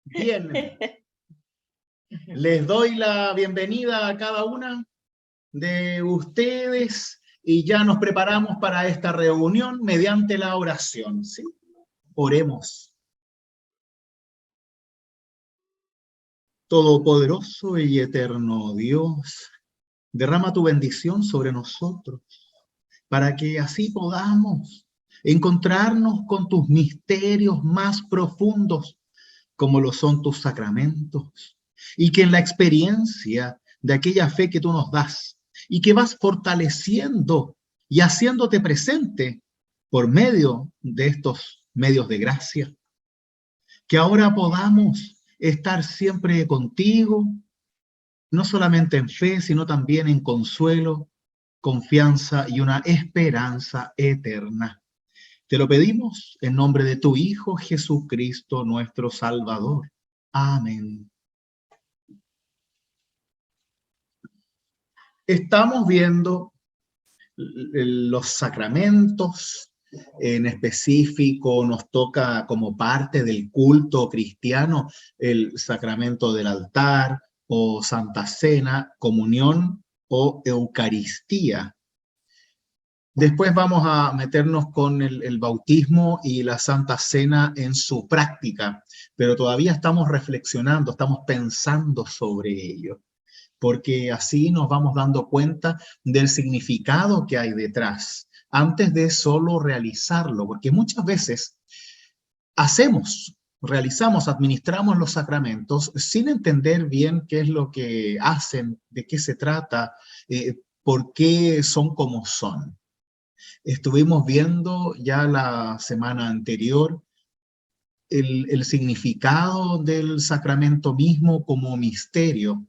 Bien, les doy la bienvenida a cada una de ustedes y ya nos preparamos para esta reunión mediante la oración, ¿sí? Oremos. Todopoderoso y eterno Dios, derrama tu bendición sobre nosotros, para que así podamos encontrarnos con tus misterios más profundos, como lo son tus sacramentos, y que en la experiencia de aquella fe que tú nos das, y que vas fortaleciendo y haciéndote presente por medio de estos medios de gracia, que ahora podamos estar siempre contigo, no solamente en fe, sino también en consuelo, confianza y una esperanza eterna. Te lo pedimos en nombre de tu Hijo Jesucristo, nuestro Salvador. Amén. Estamos viendo los sacramentos, en específico nos toca como parte del culto cristiano el sacramento del altar o Santa Cena, comunión o Eucaristía. Después vamos a meternos con el bautismo y la Santa Cena en su práctica, pero todavía estamos reflexionando, estamos pensando sobre ello, porque así nos vamos dando cuenta del significado que hay detrás, antes de solo realizarlo, porque muchas veces realizamos, administramos los sacramentos sin entender bien qué es lo que hacen, de qué se trata, por qué son como son. Estuvimos viendo ya la semana anterior el significado del sacramento mismo como misterio.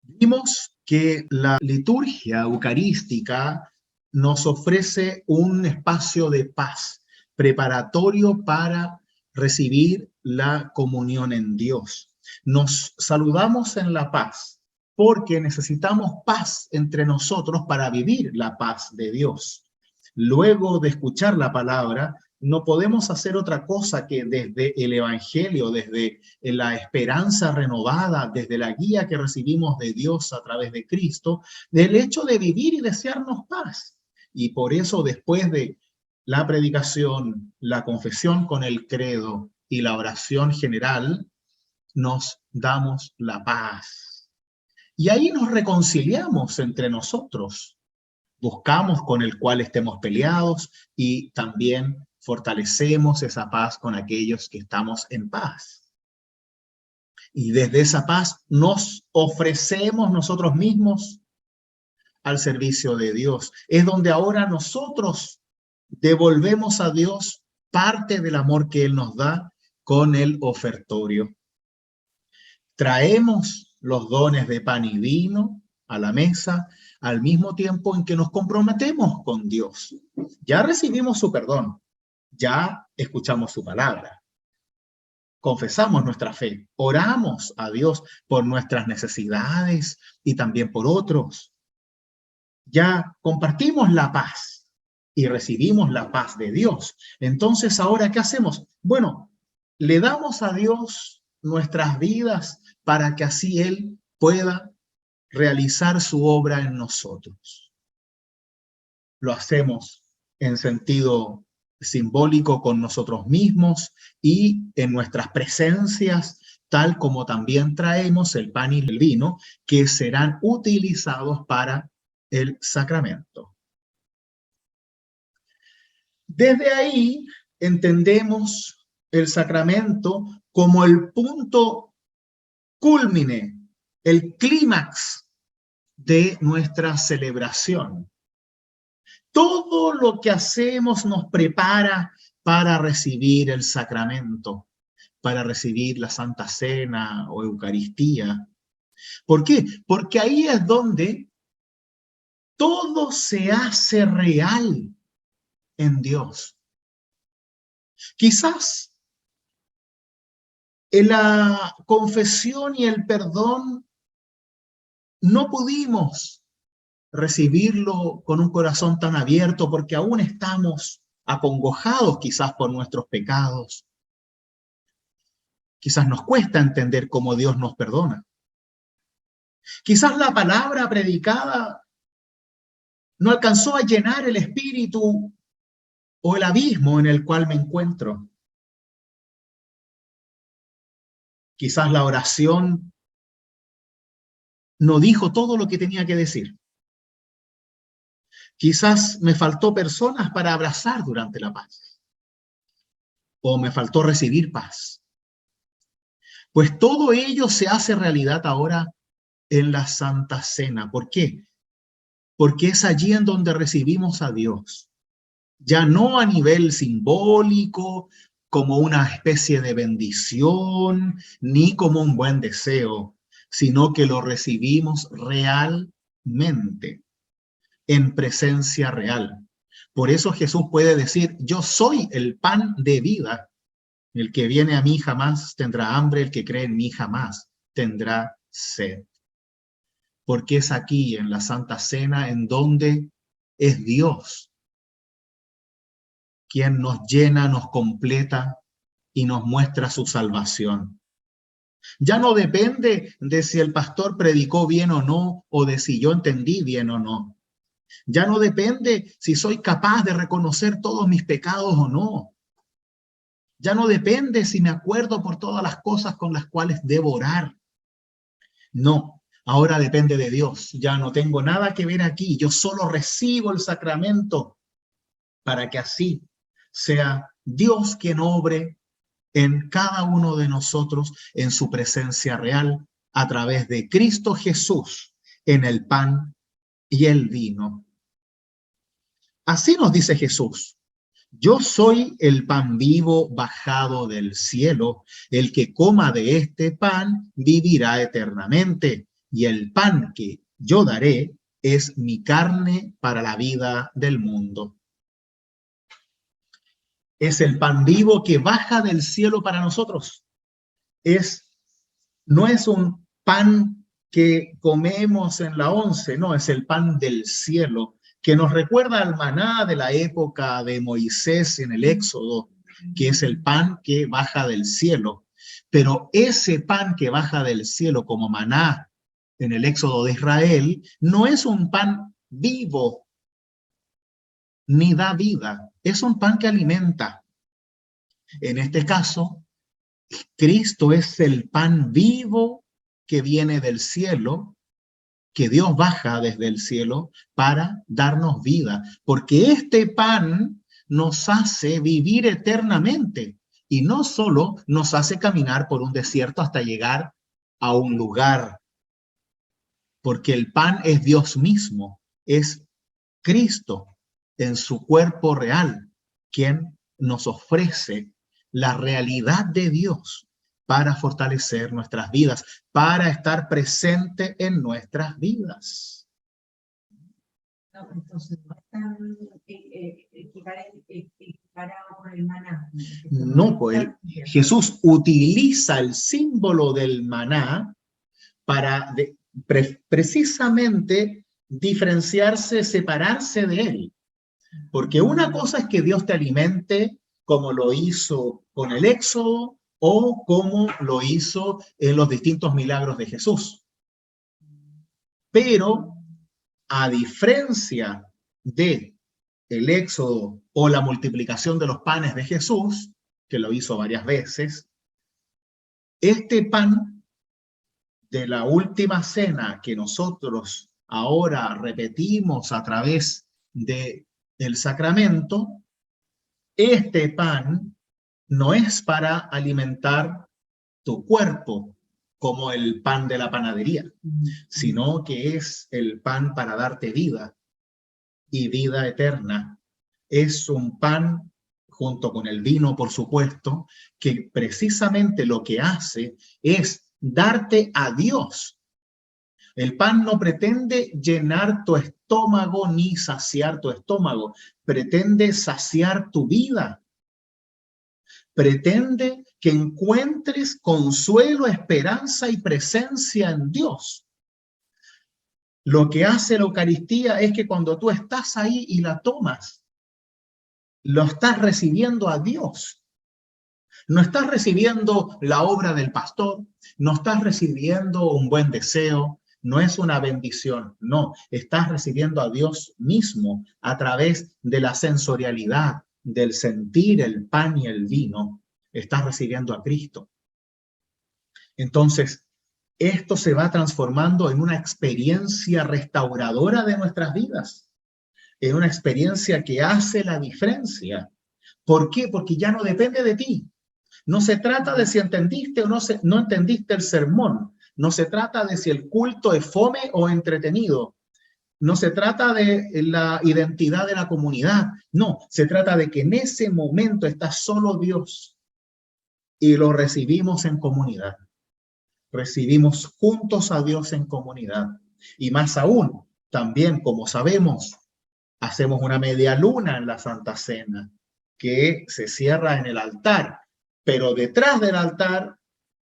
Vimos que la liturgia eucarística nos ofrece un espacio de paz preparatorio para recibir la comunión en Dios. Nos saludamos en la paz porque necesitamos paz entre nosotros para vivir la paz de Dios. Luego de escuchar la palabra, no podemos hacer otra cosa que desde el Evangelio, desde la esperanza renovada, desde la guía que recibimos de Dios a través de Cristo, del hecho de vivir y desearnos paz. Y por eso después de la predicación, la confesión con el credo y la oración general, nos damos la paz. Y ahí nos reconciliamos entre nosotros. Buscamos con el cual estemos peleados y también fortalecemos esa paz con aquellos que estamos en paz. Y desde esa paz nos ofrecemos nosotros mismos al servicio de Dios. Es donde ahora nosotros devolvemos a Dios parte del amor que Él nos da con el ofertorio. Traemos los dones de pan y vino a la mesa al mismo tiempo en que nos comprometemos con Dios. Ya recibimos su perdón, ya escuchamos su palabra, confesamos nuestra fe, oramos a Dios por nuestras necesidades y también por otros. Ya compartimos la paz y recibimos la paz de Dios. Entonces, ¿ahora qué hacemos? Bueno, le damos a Dios nuestras vidas para que así Él pueda realizar su obra en nosotros. Lo hacemos en sentido simbólico con nosotros mismos y en nuestras presencias, tal como también traemos el pan y el vino, que serán utilizados para el sacramento. Desde ahí entendemos el sacramento como el punto cúlmine, el clímax de nuestra celebración. Todo lo que hacemos nos prepara para recibir el sacramento, para recibir la Santa Cena o Eucaristía. ¿Por qué? Porque ahí es donde todo se hace real en Dios. Quizás en la confesión y el perdón no pudimos recibirlo con un corazón tan abierto porque aún estamos acongojados quizás por nuestros pecados. Quizás nos cuesta entender cómo Dios nos perdona. Quizás la palabra predicada no alcanzó a llenar el espíritu o el abismo en el cual me encuentro. Quizás la oración no dijo todo lo que tenía que decir. Quizás me faltó personas para abrazar durante la paz. O me faltó recibir paz. Pues todo ello se hace realidad ahora en la Santa Cena. ¿Por qué? Porque es allí en donde recibimos a Dios. Ya no a nivel simbólico, como una especie de bendición, ni como un buen deseo, sino que lo recibimos realmente, en presencia real. Por eso Jesús puede decir, yo soy el pan de vida. El que viene a mí jamás tendrá hambre, el que cree en mí jamás tendrá sed. Porque es aquí, en la Santa Cena, en donde es Dios quien nos llena, nos completa y nos muestra su salvación. Ya no depende de si el pastor predicó bien o no, o de si yo entendí bien o no. Ya no depende si soy capaz de reconocer todos mis pecados o no. Ya no depende si me acuerdo por todas las cosas con las cuales debo orar. No, ahora depende de Dios. Ya no tengo nada que ver aquí. Yo solo recibo el sacramento para que así sea Dios quien obre en cada uno de nosotros en su presencia real a través de Cristo Jesús en el pan y el vino. Así nos dice Jesús. Yo soy el pan vivo bajado del cielo. El que coma de este pan vivirá eternamente. Y el pan que yo daré es mi carne para la vida del mundo. Es el pan vivo que baja del cielo para nosotros. No es un pan que comemos en la once, no, es el pan del cielo, que nos recuerda al maná de la época de Moisés en el Éxodo, que es el pan que baja del cielo. Pero ese pan que baja del cielo como maná en el Éxodo de Israel, no es un pan vivo, ni da vida, es un pan que alimenta. En este caso, Cristo es el pan vivo que viene del cielo, que Dios baja desde el cielo para darnos vida, porque este pan nos hace vivir eternamente y no solo nos hace caminar por un desierto hasta llegar a un lugar, porque el pan es Dios mismo, es Cristo en su cuerpo real, quien nos ofrece la realidad de Dios para fortalecer nuestras vidas, para estar presente en nuestras vidas. No, entonces no están equiparados con el maná. No, pues Jesús utiliza el símbolo del maná para precisamente diferenciarse, separarse de él. Porque una cosa es que Dios te alimente como lo hizo con el Éxodo o como lo hizo en los distintos milagros de Jesús. Pero a diferencia de el Éxodo o la multiplicación de los panes de Jesús, que lo hizo varias veces, este pan de la última cena que nosotros ahora repetimos a través del sacramento, este pan no es para alimentar tu cuerpo como el pan de la panadería, sino que es el pan para darte vida y vida eterna. Es un pan, junto con el vino, por supuesto, que precisamente lo que hace es darte a Dios. El pan no pretende llenar tu estómago ni saciar tu estómago, pretende saciar tu vida. Pretende que encuentres consuelo, esperanza y presencia en Dios. Lo que hace la Eucaristía es que cuando tú estás ahí y la tomas, lo estás recibiendo a Dios. No estás recibiendo la obra del pastor, no estás recibiendo un buen deseo, no es una bendición, no, estás recibiendo a Dios mismo a través de la sensorialidad, del sentir el pan y el vino, estás recibiendo a Cristo. Entonces, esto se va transformando en una experiencia restauradora de nuestras vidas, en una experiencia que hace la diferencia. ¿Por qué? Porque ya no depende de ti. No se trata de si entendiste o no entendiste el sermón. No se trata de si el culto es fome o entretenido. No se trata de la identidad de la comunidad. No, se trata de que en ese momento está solo Dios y lo recibimos en comunidad. Recibimos juntos a Dios en comunidad. Y más aún, también, como sabemos, hacemos una media luna en la Santa Cena que se cierra en el altar. Pero detrás del altar,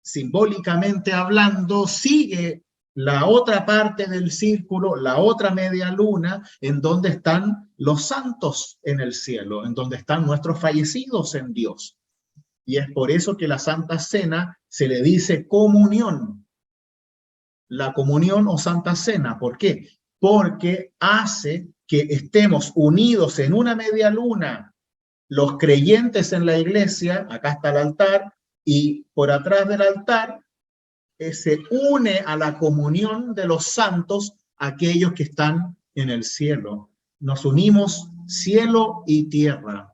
simbólicamente hablando, sigue la otra parte del círculo, la otra media luna, en donde están los santos en el cielo, en donde están nuestros fallecidos en Dios. Y es por eso que la Santa Cena se le dice comunión. La comunión o Santa Cena, ¿por qué? Porque hace que estemos unidos en una media luna, los creyentes en la iglesia, acá está el altar, y por atrás del altar se une a la comunión de los santos aquellos que están en el cielo. Nos unimos cielo y tierra.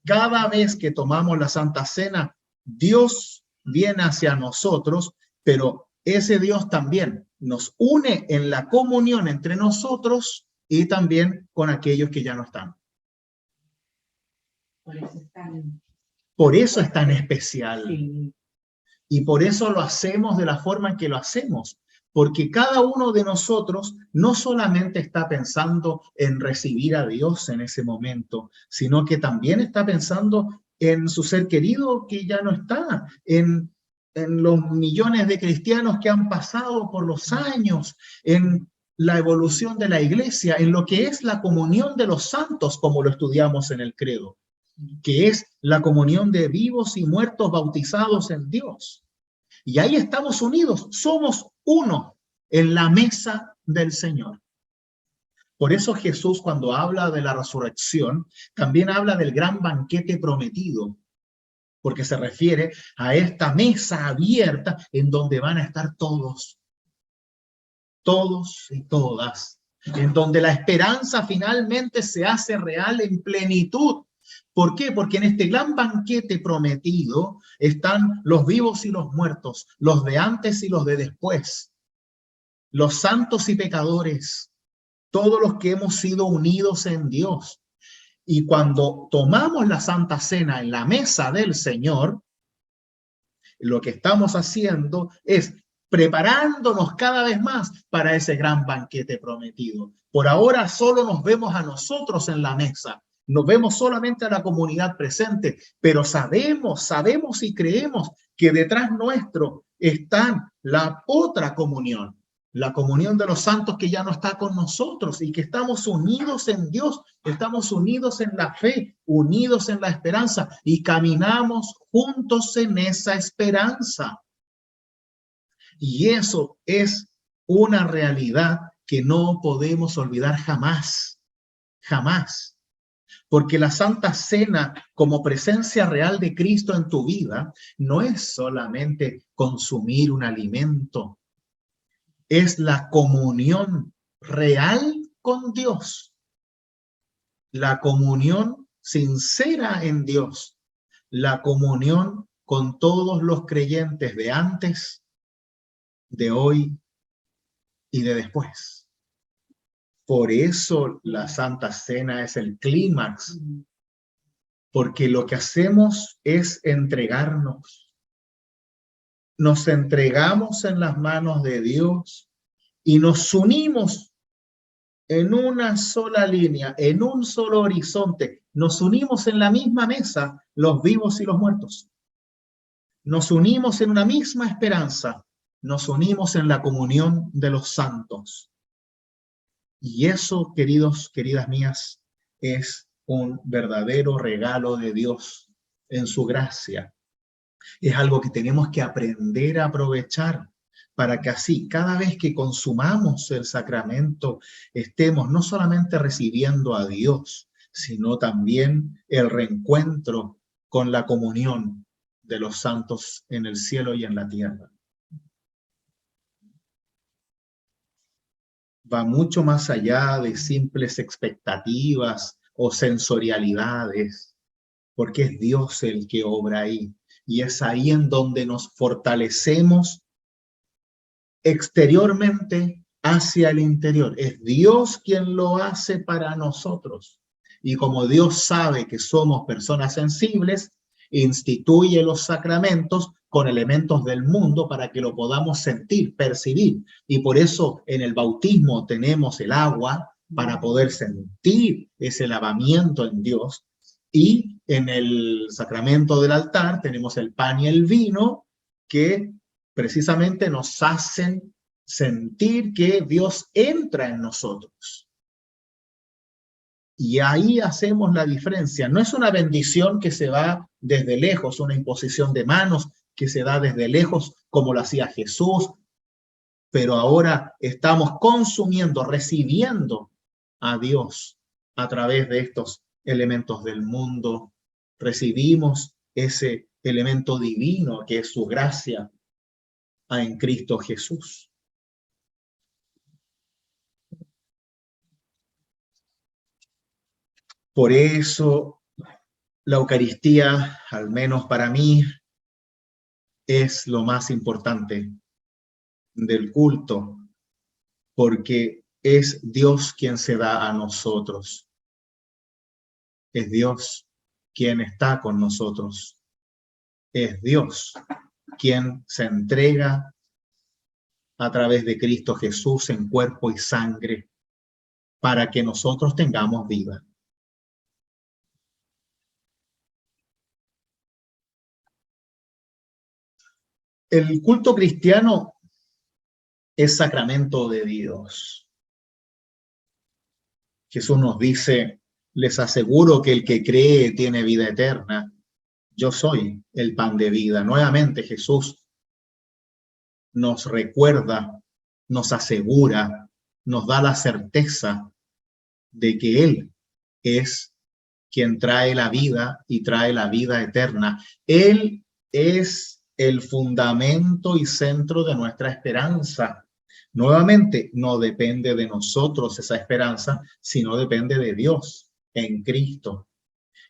Cada vez que tomamos la Santa Cena, Dios viene hacia nosotros, pero ese Dios también nos une en la comunión entre nosotros y también con aquellos que ya no están. Por eso es tan especial. Sí. Y por eso lo hacemos de la forma en que lo hacemos. Porque cada uno de nosotros no solamente está pensando en recibir a Dios en ese momento, sino que también está pensando en su ser querido que ya no está, en los millones de cristianos que han pasado por los años, en la evolución de la iglesia, en lo que es la comunión de los santos, como lo estudiamos en el credo, que es la comunión de vivos y muertos bautizados en Dios. Y ahí estamos unidos, somos uno en la mesa del Señor. Por eso Jesús, cuando habla de la resurrección, también habla del gran banquete prometido, porque se refiere a esta mesa abierta en donde van a estar todos y todas, en donde la esperanza finalmente se hace real en plenitud. ¿Por qué? Porque en este gran banquete prometido están los vivos y los muertos, los de antes y los de después, los santos y pecadores, todos los que hemos sido unidos en Dios. Y cuando tomamos la Santa Cena en la mesa del Señor, lo que estamos haciendo es preparándonos cada vez más para ese gran banquete prometido. Por ahora solo nos vemos a nosotros en la mesa. Nos vemos solamente a la comunidad presente, pero sabemos y creemos que detrás nuestro está la otra comunión, la comunión de los santos que ya no está con nosotros y que estamos unidos en Dios, estamos unidos en la fe, unidos en la esperanza y caminamos juntos en esa esperanza. Y eso es una realidad que no podemos olvidar jamás, jamás. Porque la Santa Cena, como presencia real de Cristo en tu vida, no es solamente consumir un alimento, es la comunión real con Dios, la comunión sincera en Dios, la comunión con todos los creyentes de antes, de hoy y de después. Por eso la Santa Cena es el clímax, porque lo que hacemos es entregarnos. Nos entregamos en las manos de Dios y nos unimos en una sola línea, en un solo horizonte. Nos unimos en la misma mesa, los vivos y los muertos. Nos unimos en una misma esperanza. Nos unimos en la comunión de los santos. Y eso, queridos, queridas mías, es un verdadero regalo de Dios en su gracia. Es algo que tenemos que aprender a aprovechar para que así, cada vez que consumamos el sacramento, estemos no solamente recibiendo a Dios, sino también el reencuentro con la comunión de los santos en el cielo y en la tierra. Va mucho más allá de simples expectativas o sensorialidades, porque es Dios el que obra ahí. Y es ahí en donde nos fortalecemos exteriormente hacia el interior. Es Dios quien lo hace para nosotros. Y como Dios sabe que somos personas sensibles, instituye los sacramentos con elementos del mundo para que lo podamos sentir, percibir. Y por eso en el bautismo tenemos el agua para poder sentir ese lavamiento en Dios. Y en el sacramento del altar tenemos el pan y el vino que precisamente nos hacen sentir que Dios entra en nosotros. Y ahí hacemos la diferencia. No es una bendición que se va desde lejos, una imposición de manos que se da desde lejos como lo hacía Jesús, pero ahora estamos consumiendo, recibiendo a Dios a través de estos elementos del mundo. Recibimos ese elemento divino que es su gracia en Cristo Jesús. Por eso la Eucaristía, al menos para mí, es lo más importante del culto, porque es Dios quien se da a nosotros. Es Dios quien está con nosotros. Es Dios quien se entrega a través de Cristo Jesús en cuerpo y sangre para que nosotros tengamos vida. El culto cristiano es sacramento de Dios. Jesús nos dice, les aseguro que el que cree tiene vida eterna. Yo soy el pan de vida. Nuevamente Jesús nos recuerda, nos asegura, nos da la certeza de que Él es quien trae la vida y trae la vida eterna. Él es el fundamento y centro de nuestra esperanza. Nuevamente, no depende de nosotros esa esperanza, sino depende de Dios en Cristo.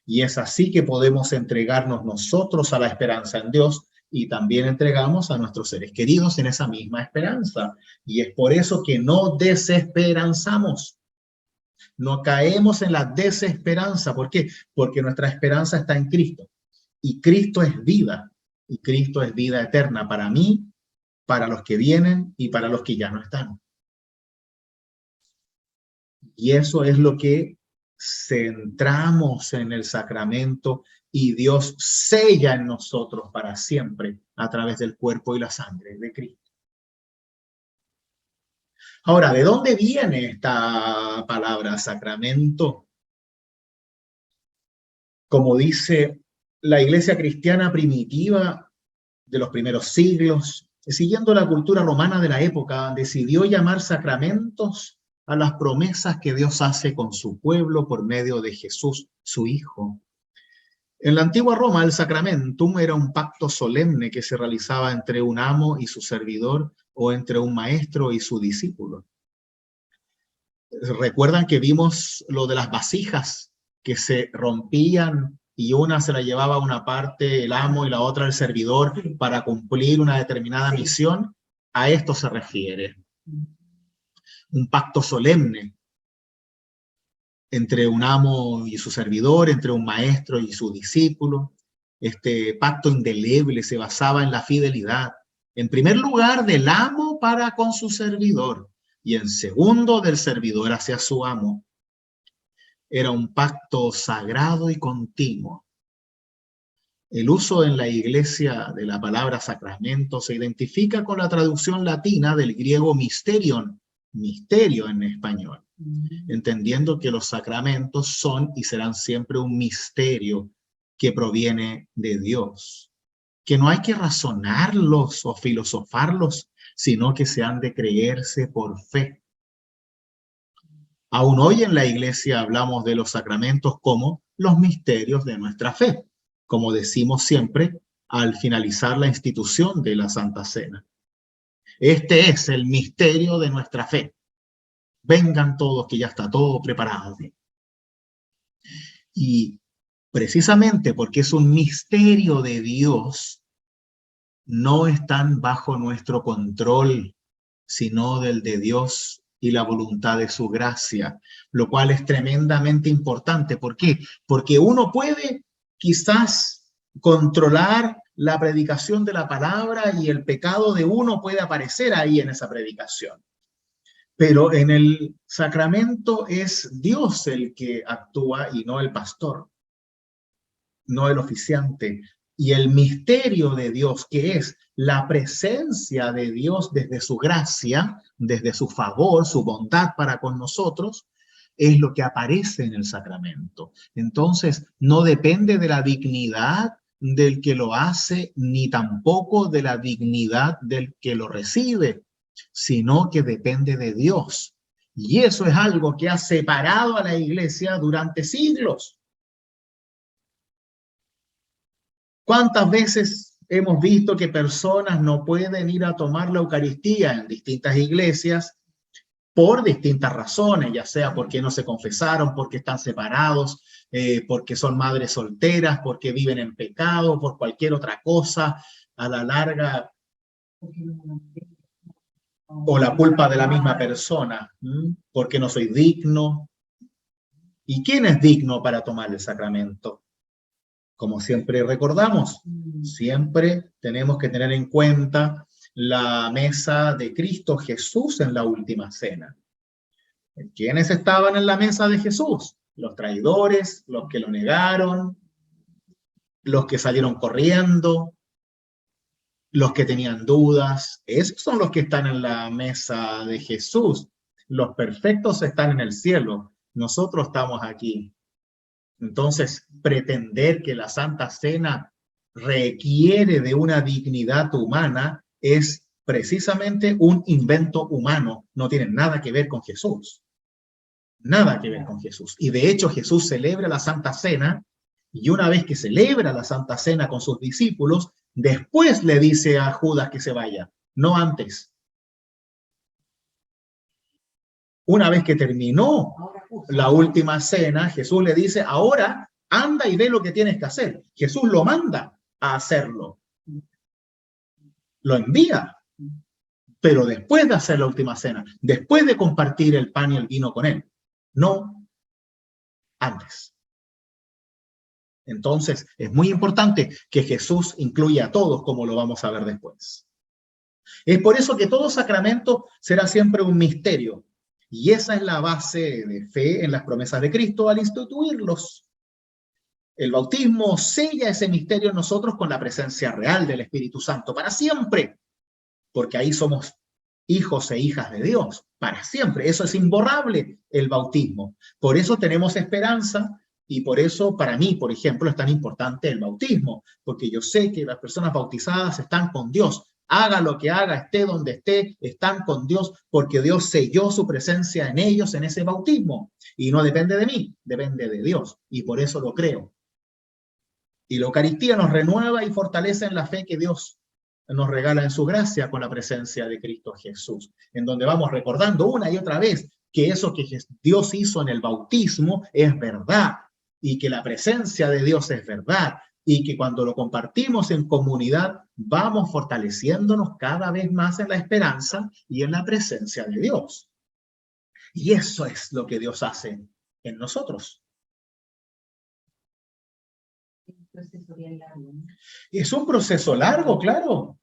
Y es así que podemos entregarnos nosotros a la esperanza en Dios y también entregamos a nuestros seres queridos en esa misma esperanza. Y es por eso que no desesperanzamos. No caemos en la desesperanza. ¿Por qué? Porque nuestra esperanza está en Cristo. Y Cristo es vida. Y Cristo es vida eterna para mí, para los que vienen y para los que ya no están. Y eso es lo que centramos en el sacramento y Dios sella en nosotros para siempre a través del cuerpo y la sangre de Cristo. Ahora, ¿de dónde viene esta palabra sacramento? Como dice la iglesia cristiana primitiva de los primeros siglos, siguiendo la cultura romana de la época, decidió llamar sacramentos a las promesas que Dios hace con su pueblo por medio de Jesús, su Hijo. En la antigua Roma, el sacramentum era un pacto solemne que se realizaba entre un amo y su servidor o entre un maestro y su discípulo. Recuerdan que vimos lo de las vasijas que se rompían y una se la llevaba a una parte el amo y la otra el servidor para cumplir una determinada misión. A esto se refiere. Un pacto solemne entre un amo y su servidor, entre un maestro y su discípulo. Este pacto indeleble se basaba en la fidelidad, en primer lugar del amo para con su servidor y en segundo del servidor hacia su amo. Era un pacto sagrado y continuo. El uso en la iglesia de la palabra sacramento se identifica con la traducción latina del griego mysterion, misterio en español, entendiendo que los sacramentos son y serán siempre un misterio que proviene de Dios, que no hay que razonarlos o filosofarlos, sino que se han de creerse por fe. Aún hoy en la iglesia hablamos de los sacramentos como los misterios de nuestra fe, como decimos siempre al finalizar la institución de la Santa Cena. Este es el misterio de nuestra fe. Vengan todos, que ya está todo preparado. Y precisamente porque es un misterio de Dios, no están bajo nuestro control, sino del de Dios y la voluntad de su gracia, lo cual es tremendamente importante. ¿Por qué? Porque uno puede quizás controlar la predicación de la palabra y el pecado de uno puede aparecer ahí en esa predicación. Pero en el sacramento es Dios el que actúa y no el pastor, no el oficiante. Y el misterio de Dios, que es la presencia de Dios desde su gracia, desde su favor, su bondad para con nosotros, es lo que aparece en el sacramento. Entonces, no depende de la dignidad del que lo hace, ni tampoco de la dignidad del que lo recibe, sino que depende de Dios. Y eso es algo que ha separado a la iglesia durante siglos. ¿Cuántas veces hemos visto que personas no pueden ir a tomar la Eucaristía en distintas iglesias por distintas razones, ya sea porque no se confesaron, porque están separados, porque son madres solteras, porque viven en pecado, por cualquier otra cosa, a la larga, o la culpa de la misma persona, porque no soy digno? ¿Y quién es digno para tomar el sacramento? Como siempre recordamos, siempre tenemos que tener en cuenta la mesa de Cristo Jesús en la última cena. ¿Quiénes estaban en la mesa de Jesús? Los traidores, los que lo negaron, los que salieron corriendo, los que tenían dudas. Esos son los que están en la mesa de Jesús. Los perfectos están en el cielo. Nosotros estamos aquí. Entonces, pretender que la Santa Cena requiere de una dignidad humana es precisamente un invento humano. No tiene nada que ver con Jesús. Nada que ver con Jesús. Y de hecho, Jesús celebra la Santa Cena, y una vez que celebra la Santa Cena con sus discípulos, después le dice a Judas que se vaya, no antes. Una vez que terminó la última cena, Jesús le dice, ahora anda y ve lo que tienes que hacer. Jesús lo manda a hacerlo. Lo envía. Pero después de hacer la última cena, después de compartir el pan y el vino con él, no antes. Entonces, es muy importante que Jesús incluya a todos, como lo vamos a ver después. Es por eso que todo sacramento será siempre un misterio. Y esa es la base de fe en las promesas de Cristo al instituirlos. El bautismo sella ese misterio en nosotros con la presencia real del Espíritu Santo para siempre, porque ahí somos hijos e hijas de Dios, para siempre. Eso es imborrable, el bautismo. Por eso tenemos esperanza y por eso para mí, por ejemplo, es tan importante el bautismo, porque yo sé que las personas bautizadas están con Dios. Haga lo que haga, esté donde esté, están con Dios porque Dios selló su presencia en ellos en ese bautismo. Y no depende de mí, depende de Dios. Y por eso lo creo. Y la Eucaristía nos renueva y fortalece en la fe que Dios nos regala en su gracia con la presencia de Cristo Jesús, en donde vamos recordando una y otra vez que eso que Dios hizo en el bautismo es verdad y que la presencia de Dios es verdad y que cuando lo compartimos en comunidad vamos fortaleciéndonos cada vez más en la esperanza y en la presencia de Dios. Y eso es lo que Dios hace en nosotros. Es un proceso largo, claro.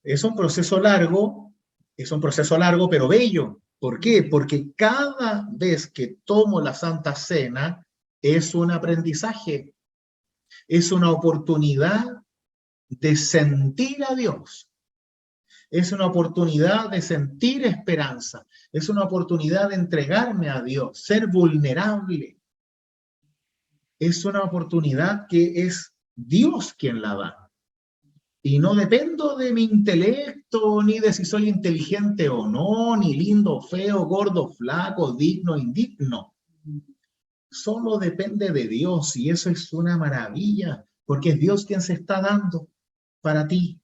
Es un proceso largo, pero bello. ¿Por qué? Porque cada vez que tomo la Santa Cena es un aprendizaje, es una oportunidad de sentir a Dios, Es una oportunidad de sentir esperanza. Es una oportunidad de entregarme a Dios, ser vulnerable. Es una oportunidad que es Dios quien la da. Y no dependo de mi intelecto, ni de si soy inteligente o no, ni lindo, feo, gordo, flaco, digno, indigno. Solo depende de Dios y eso es una maravilla, porque es Dios quien se está dando para ti,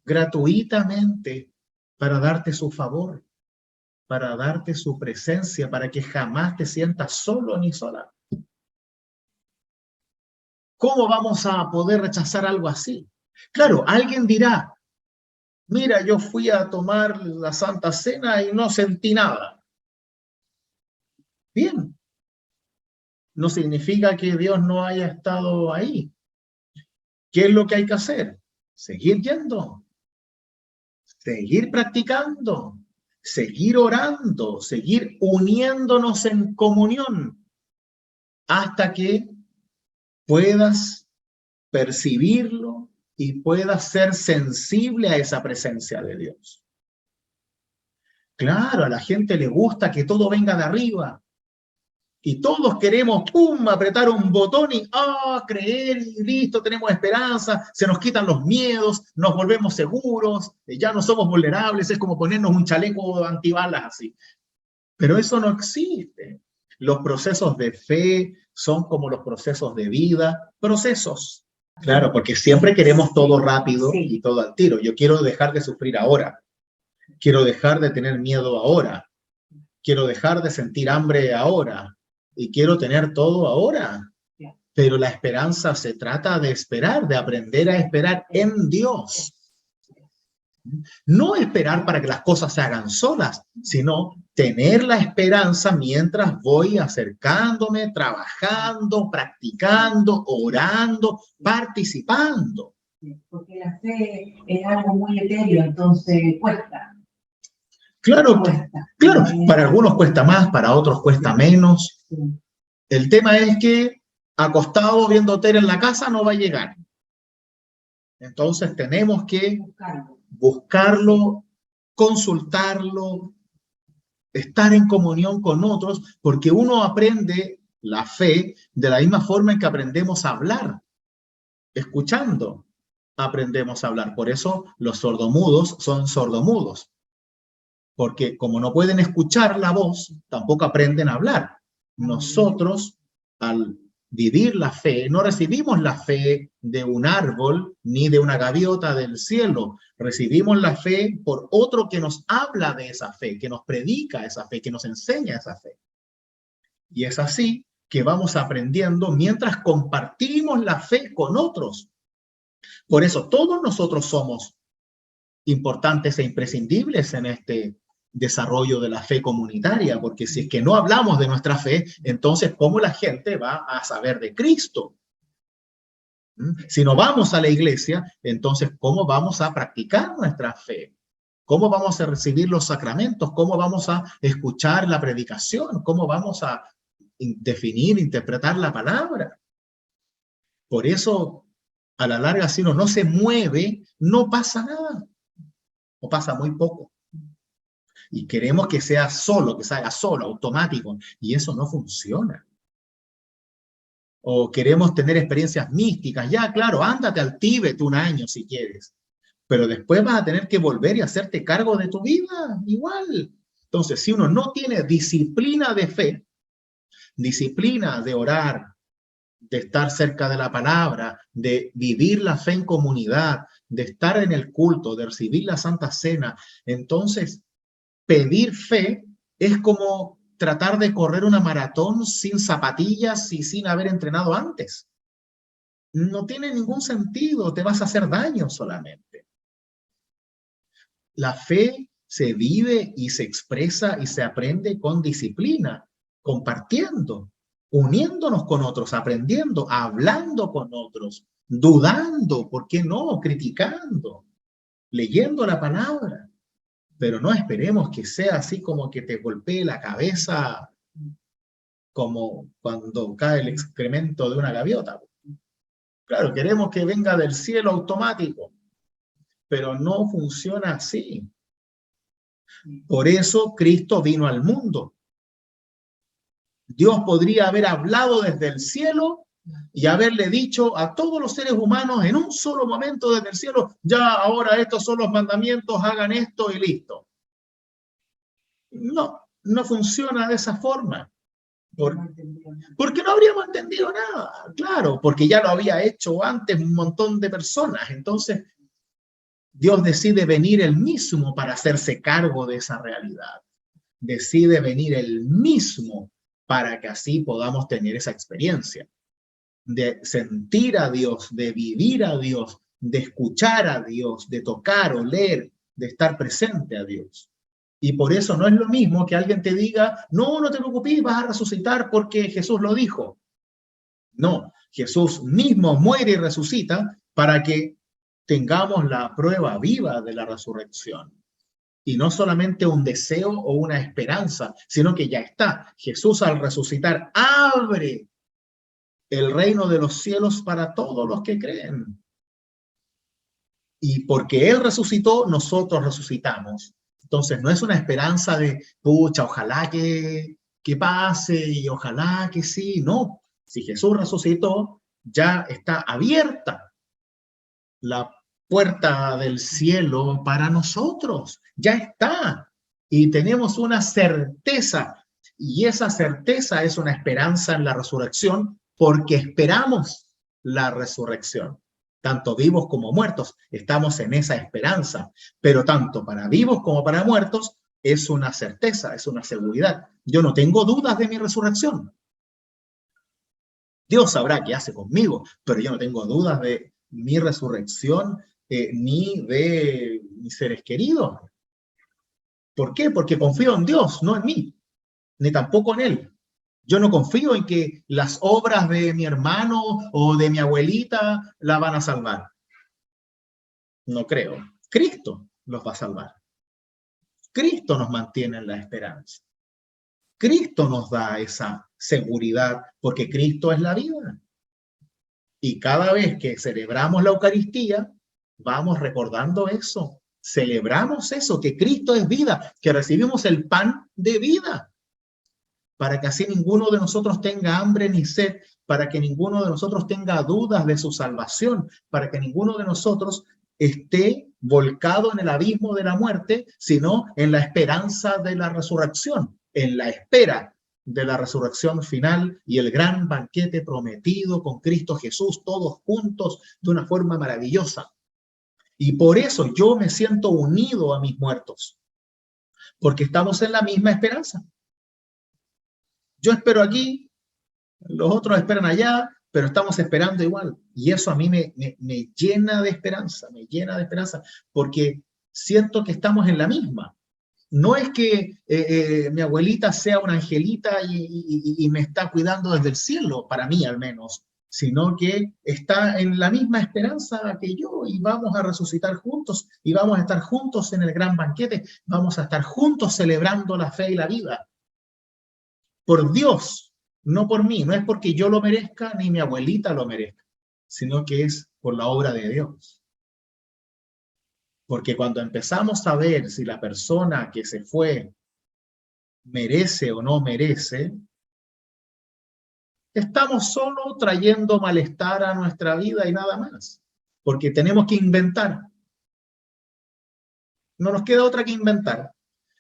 gratuitamente, para darte su favor, para darte su presencia, para que jamás te sientas solo ni sola. ¿Cómo vamos a poder rechazar algo así? Claro, alguien dirá, mira, yo fui a tomar la Santa Cena y no sentí nada. Bien, no significa que Dios no haya estado ahí. ¿Qué es lo que hay que hacer? Seguir yendo, seguir practicando, seguir orando, seguir uniéndonos en comunión hasta que puedas percibirlo y puedas ser sensible a esa presencia de Dios. Claro, a la gente le gusta que todo venga de arriba. Y todos queremos, ¡pum!, apretar un botón y creer y listo, tenemos esperanza, se nos quitan los miedos, nos volvemos seguros, ya no somos vulnerables, es como ponernos un chaleco antibalas así. Pero eso no existe. Los procesos de fe son como los procesos de vida, procesos. Claro, porque siempre queremos todo rápido y todo al tiro. Yo quiero dejar de sufrir ahora, quiero dejar de tener miedo ahora, quiero dejar de sentir hambre ahora y quiero tener todo ahora. Pero la esperanza se trata de esperar, de aprender a esperar en Dios. No esperar para que las cosas se hagan solas, sino tener la esperanza mientras voy acercándome, trabajando, practicando, orando, participando. Porque la fe es algo muy etéreo, entonces cuesta. Claro, claro, para algunos cuesta más, para otros cuesta menos. El tema es que acostado viendo tele en la casa no va a llegar. Entonces tenemos que buscarlo, consultarlo, estar en comunión con otros, porque uno aprende la fe de la misma forma en que aprendemos a hablar. Escuchando aprendemos a hablar. Por eso los sordomudos son sordomudos. Porque como no pueden escuchar la voz, tampoco aprenden a hablar. Nosotros, al vivir la fe, no recibimos la fe de un árbol ni de una gaviota del cielo. Recibimos la fe por otro que nos habla de esa fe, que nos predica esa fe, que nos enseña esa fe. Y es así que vamos aprendiendo mientras compartimos la fe con otros. Por eso todos nosotros somos importantes e imprescindibles en este desarrollo de la fe comunitaria, porque si es que no hablamos de nuestra fe, entonces ¿cómo la gente va a saber de Cristo? Si no vamos a la iglesia, entonces ¿cómo vamos a practicar nuestra fe? ¿Cómo vamos a recibir los sacramentos? ¿Cómo vamos a escuchar la predicación? ¿Cómo vamos a definir, interpretar la palabra? Por eso, a la larga, si uno no se mueve, no pasa nada, o pasa muy poco. Y queremos que sea solo, que se haga solo, automático, y eso no funciona. O queremos tener experiencias místicas, ya claro, ándate al Tíbet un año si quieres, pero después vas a tener que volver y hacerte cargo de tu vida, igual. Entonces, si uno no tiene disciplina de fe, disciplina de orar, de estar cerca de la palabra, de vivir la fe en comunidad, de estar en el culto, de recibir la Santa Cena, entonces pedir fe es como tratar de correr una maratón sin zapatillas y sin haber entrenado antes. No tiene ningún sentido, te vas a hacer daño solamente. La fe se vive y se expresa y se aprende con disciplina, compartiendo, uniéndonos con otros, aprendiendo, hablando con otros, dudando, ¿por qué no? Criticando, leyendo la palabra. Pero no esperemos que sea así como que te golpee la cabeza como cuando cae el excremento de una gaviota. Claro, queremos que venga del cielo automático. pero no funciona así. Por eso Cristo vino al mundo. Dios podría haber hablado desde el cielo y haberle dicho a todos los seres humanos en un solo momento desde el cielo, ya ahora estos son los mandamientos, hagan esto y listo. No, no funciona de esa forma. Porque no habríamos entendido nada, claro, porque ya lo había hecho antes un montón de personas. Entonces, Dios decide venir él mismo para hacerse cargo de esa realidad. Decide venir él mismo para que así podamos tener esa experiencia de sentir a Dios, de vivir a Dios, de escuchar a Dios, de tocar, oler, de estar presente a Dios. Y por eso no es lo mismo que alguien te diga, no, no te preocupes, vas a resucitar porque Jesús lo dijo. No, Jesús mismo muere y resucita para que tengamos la prueba viva de la resurrección. Y no solamente un deseo o una esperanza, sino que ya está. Jesús al resucitar abre el reino de los cielos para todos los que creen. Y porque Él resucitó, nosotros resucitamos. Entonces no es una esperanza de, pucha, ojalá que pase y ojalá que sí. No, si Jesús resucitó, ya está abierta la puerta del cielo para nosotros. Ya está. Y tenemos una certeza. Y esa certeza es una esperanza en la resurrección porque esperamos la resurrección. Tanto vivos como muertos, estamos en esa esperanza. Pero tanto para vivos como para muertos es una certeza, es una seguridad. Yo no tengo dudas de mi resurrección. Dios sabrá qué hace conmigo, pero yo no tengo dudas de mi resurrección ni de mis seres queridos. ¿Por qué? Porque confío en Dios, no en mí, ni tampoco en Él. Yo no confío en que las obras de mi hermano o de mi abuelita la van a salvar. No creo. Cristo los va a salvar. Cristo nos mantiene en la esperanza. Cristo nos da esa seguridad porque Cristo es la vida. Y cada vez que celebramos la Eucaristía, vamos recordando eso. Celebramos eso, que Cristo es vida, que recibimos el pan de vida, para que así ninguno de nosotros tenga hambre ni sed, para que ninguno de nosotros tenga dudas de su salvación, para que ninguno de nosotros esté volcado en el abismo de la muerte, sino en la esperanza de la resurrección, en la espera de la resurrección final y el gran banquete prometido con Cristo Jesús, todos juntos de una forma maravillosa. Y por eso yo me siento unido a mis muertos, porque estamos en la misma esperanza. Yo espero aquí, los otros esperan allá, pero estamos esperando igual. Y eso a mí me llena de esperanza, porque siento que estamos en la misma. No es que mi abuelita sea una angelita y me está cuidando desde el cielo, para mí al menos, sino que está en la misma esperanza que yo y vamos a resucitar juntos y vamos a estar juntos en el gran banquete, vamos a estar juntos celebrando la fe y la vida. Por Dios, no por mí, no es porque yo lo merezca ni mi abuelita lo merezca, sino que es por la obra de Dios. Porque cuando empezamos a ver si la persona que se fue merece o no merece, estamos solo trayendo malestar a nuestra vida y nada más. Porque tenemos que inventar. No nos queda otra que inventar.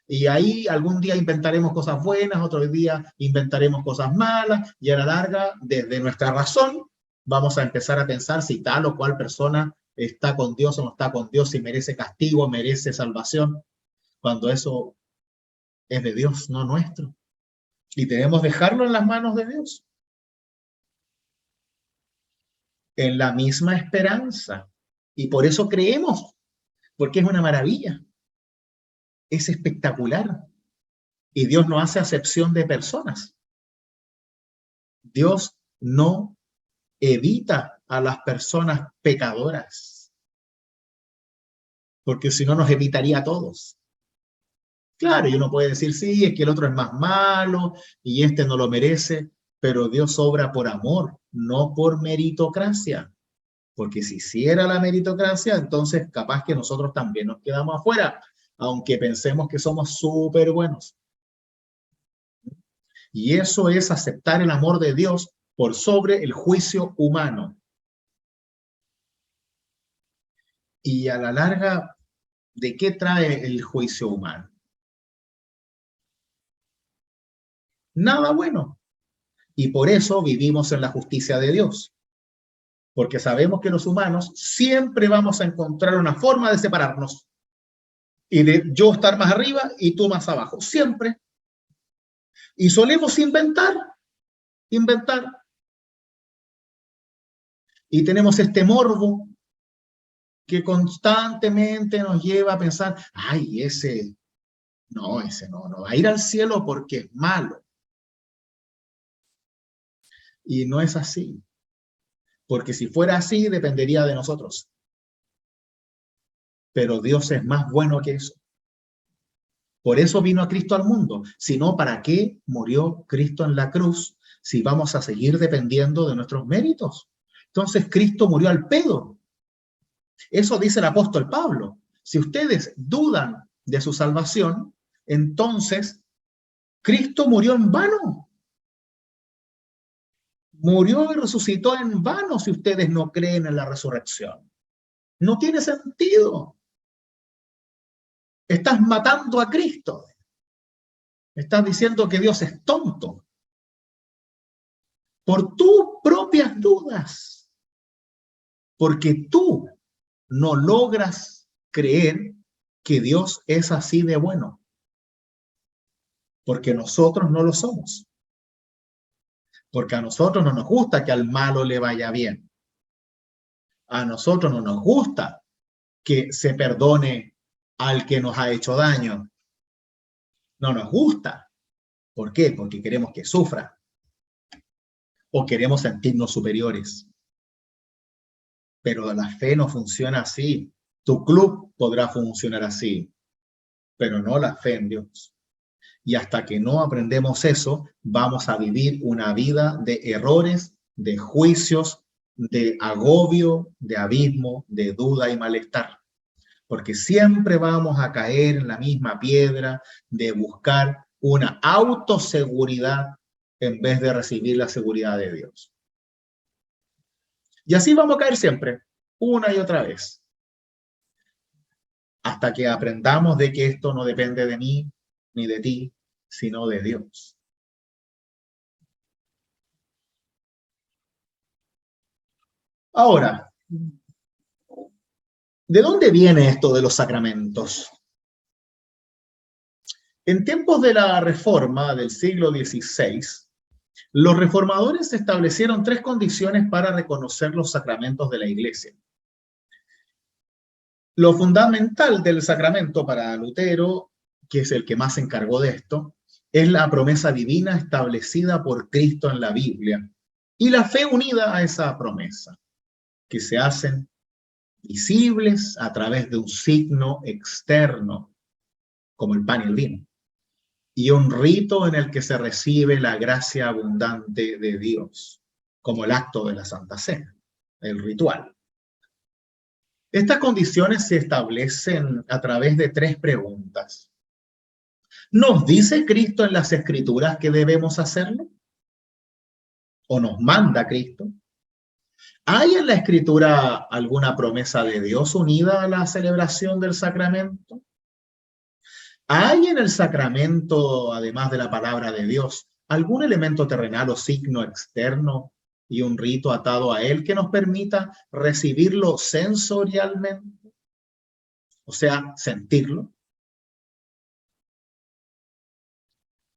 Y ahí algún día inventaremos cosas buenas, otro día inventaremos cosas malas, y a la larga, desde nuestra razón, vamos a empezar a pensar si tal o cual persona está con Dios o no está con Dios, si merece castigo, merece salvación, cuando eso es de Dios, no nuestro. Y debemos dejarlo en las manos de Dios. En la misma esperanza. Y por eso creemos, porque es una maravilla. Es espectacular. Y Dios no hace acepción de personas. Dios no evita a las personas pecadoras, porque si no nos evitaría a todos. Claro, y uno puede decir, sí, es que el otro es más malo y este no lo merece, pero Dios obra por amor, no por meritocracia. Porque si hiciera la meritocracia, entonces capaz que nosotros también nos quedamos afuera, aunque pensemos que somos súper buenos. Y eso es aceptar el amor de Dios por sobre el juicio humano. Y a la larga, ¿de qué trae el juicio humano? Nada bueno. Y por eso vivimos en la justicia de Dios. Porque sabemos que los humanos siempre vamos a encontrar una forma de separarnos. Y de yo estar más arriba y tú más abajo. Siempre. Y solemos inventar. Y tenemos este morbo que constantemente nos lleva a pensar, ay, ese no va a ir al cielo porque es malo. Y no es así. Porque si fuera así, dependería de nosotros. Pero Dios es más bueno que eso. Por eso vino a Cristo al mundo. Si no, ¿para qué murió Cristo en la cruz si vamos a seguir dependiendo de nuestros méritos? Entonces Cristo murió al pedo. Eso dice el apóstol Pablo. Si ustedes dudan de su salvación, entonces Cristo murió en vano. Murió y resucitó en vano si ustedes no creen en la resurrección. No tiene sentido. Estás matando a Cristo. Estás diciendo que Dios es tonto. Por tus propias dudas. Porque tú no logras creer que Dios es así de bueno. Porque nosotros no lo somos. Porque a nosotros no nos gusta que al malo le vaya bien. A nosotros no nos gusta que se perdone al que nos ha hecho daño. No nos gusta. ¿Por qué? Porque queremos que sufra. O queremos sentirnos superiores. Pero la fe no funciona así. Tu club podrá funcionar así, pero no la fe en Dios. Y hasta que no aprendemos eso, vamos a vivir una vida de errores, de juicios, de agobio, de abismo, de duda y malestar. Porque siempre vamos a caer en la misma piedra de buscar una autoseguridad en vez de recibir la seguridad de Dios. Y así vamos a caer siempre, una y otra vez. Hasta que aprendamos de que esto no depende de mí ni de ti, sino de Dios. Ahora, ¿de dónde viene esto de los sacramentos? En tiempos de la Reforma del siglo XVI, los reformadores establecieron 3 condiciones para reconocer los sacramentos de la Iglesia. Lo fundamental del sacramento para Lutero, que es el que más se encargó de esto, es la promesa divina establecida por Cristo en la Biblia y la fe unida a esa promesa, que se hacen visibles a través de un signo externo, como el pan y el vino, y un rito en el que se recibe la gracia abundante de Dios, como el acto de la Santa Cena, el ritual. Estas condiciones se establecen a través de 3 preguntas. ¿Nos dice Cristo en las Escrituras que debemos hacerlo? ¿O nos manda Cristo? ¿Hay en la Escritura alguna promesa de Dios unida a la celebración del sacramento? ¿Hay en el sacramento, además de la palabra de Dios, algún elemento terrenal o signo externo y un rito atado a él que nos permita recibirlo sensorialmente? O sea, sentirlo.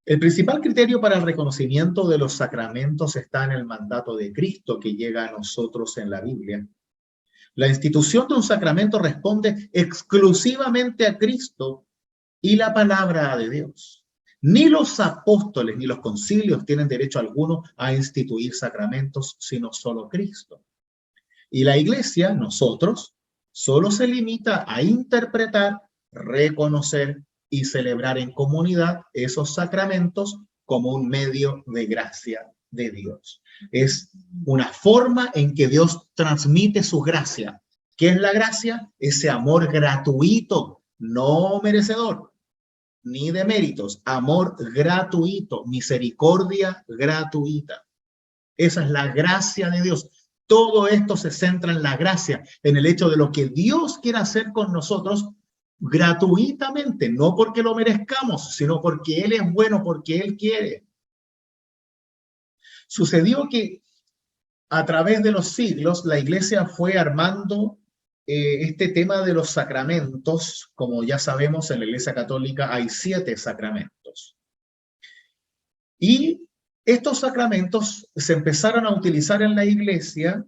El principal criterio para el reconocimiento de los sacramentos está en el mandato de Cristo que llega a nosotros en la Biblia. La institución de un sacramento responde exclusivamente a Cristo y la palabra de Dios. Ni los apóstoles ni los concilios tienen derecho alguno a instituir sacramentos, sino solo Cristo. Y la Iglesia, nosotros, solo se limita a interpretar, reconocer y celebrar en comunidad esos sacramentos como un medio de gracia de Dios. Es una forma en que Dios transmite su gracia. ¿Qué es la gracia? Ese amor gratuito, no merecedor, ni de méritos. Amor gratuito, misericordia gratuita. Esa es la gracia de Dios. Todo esto se centra en la gracia, en el hecho de lo que Dios quiere hacer con nosotros gratuitamente, no porque lo merezcamos, sino porque Él es bueno, porque Él quiere. Sucedió que a través de los siglos la iglesia fue armando este tema de los sacramentos. Como ya sabemos, en la Iglesia Católica hay 7 sacramentos. Y estos sacramentos se empezaron a utilizar en la iglesia,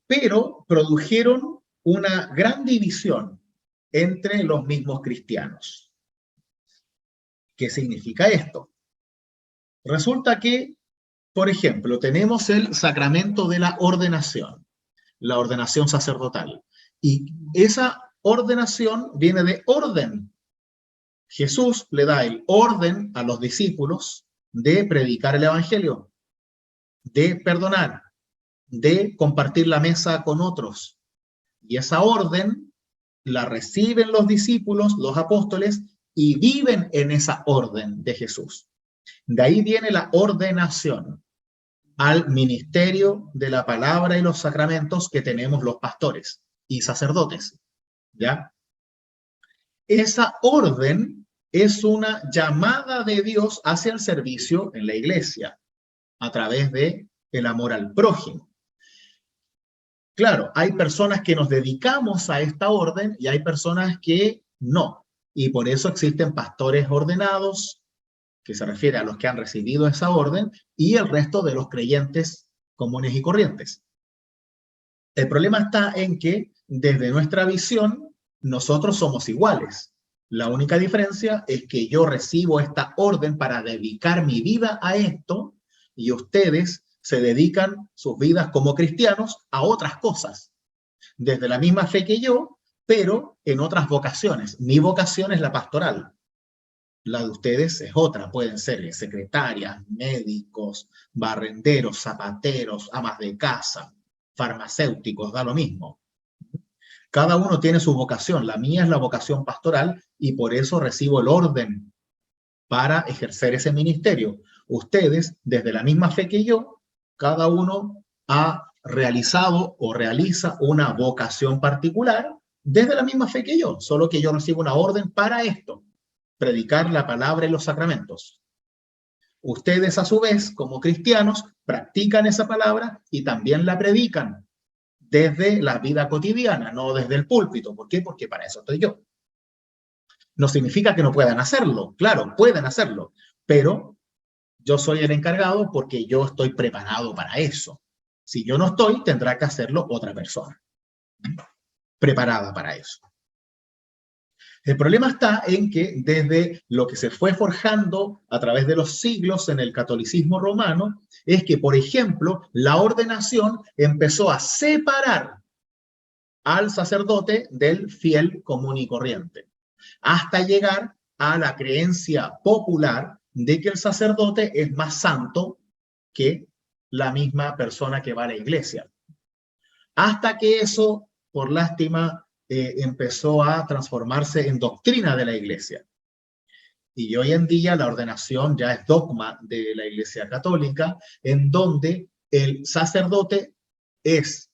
pero produjeron una gran división entre los mismos cristianos. ¿Qué significa esto? Resulta que, por ejemplo, tenemos el sacramento de la ordenación sacerdotal. Y esa ordenación viene de orden. Jesús le da el orden a los discípulos de predicar el evangelio, de perdonar, de compartir la mesa con otros. Y esa orden la reciben los discípulos, los apóstoles, y viven en esa orden de Jesús. De ahí viene la ordenación al ministerio de la palabra y los sacramentos que tenemos los pastores y sacerdotes, ¿ya? Esa orden es una llamada de Dios hacia el servicio en la iglesia, a través de el amor al prójimo. Claro, hay personas que nos dedicamos a esta orden y hay personas que no. Y por eso existen pastores ordenados, que se refiere a los que han recibido esa orden, y el resto de los creyentes comunes y corrientes. El problema está en que, desde nuestra visión, nosotros somos iguales. La única diferencia es que yo recibo esta orden para dedicar mi vida a esto, y ustedes se dedican sus vidas como cristianos a otras cosas, desde la misma fe que yo, pero en otras vocaciones. Mi vocación es la pastoral. La de ustedes es otra, pueden ser secretarias, médicos, barrenderos, zapateros, amas de casa, farmacéuticos, da lo mismo. Cada uno tiene su vocación. La mía es la vocación pastoral y por eso recibo el orden para ejercer ese ministerio. Ustedes, desde la misma fe que yo, cada uno ha realizado o realiza una vocación particular desde la misma fe que yo, solo que yo recibo una orden para esto: predicar la palabra y los sacramentos. Ustedes, a su vez, como cristianos, practican esa palabra y también la predican desde la vida cotidiana, no desde el púlpito. ¿Por qué? Porque para eso estoy yo. No significa que no puedan hacerlo. Claro, pueden hacerlo, pero yo soy el encargado porque yo estoy preparado para eso. Si yo no estoy, tendrá que hacerlo otra persona preparada para eso. El problema está en que desde lo que se fue forjando a través de los siglos en el catolicismo romano, es que, por ejemplo, la ordenación empezó a separar al sacerdote del fiel común y corriente, hasta llegar a la creencia popular de que el sacerdote es más santo que la misma persona que va a la iglesia. Hasta que eso, por lástima, empezó a transformarse en doctrina de la iglesia. Y hoy en día la ordenación ya es dogma de la Iglesia Católica, en donde el sacerdote se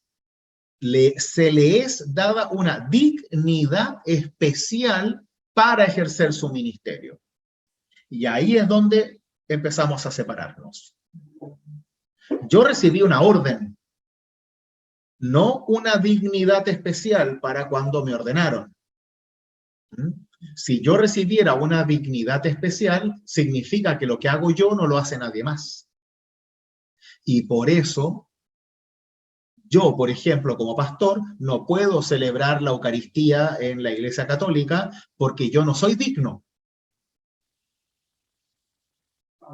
le es dada una dignidad especial para ejercer su ministerio. Y ahí es donde empezamos a separarnos. Yo recibí una orden, no una dignidad especial para cuando me ordenaron. Si yo recibiera una dignidad especial, significa que lo que hago yo no lo hace nadie más. Y por eso, yo, por ejemplo, como pastor, no puedo celebrar la Eucaristía en la Iglesia Católica porque yo no soy digno.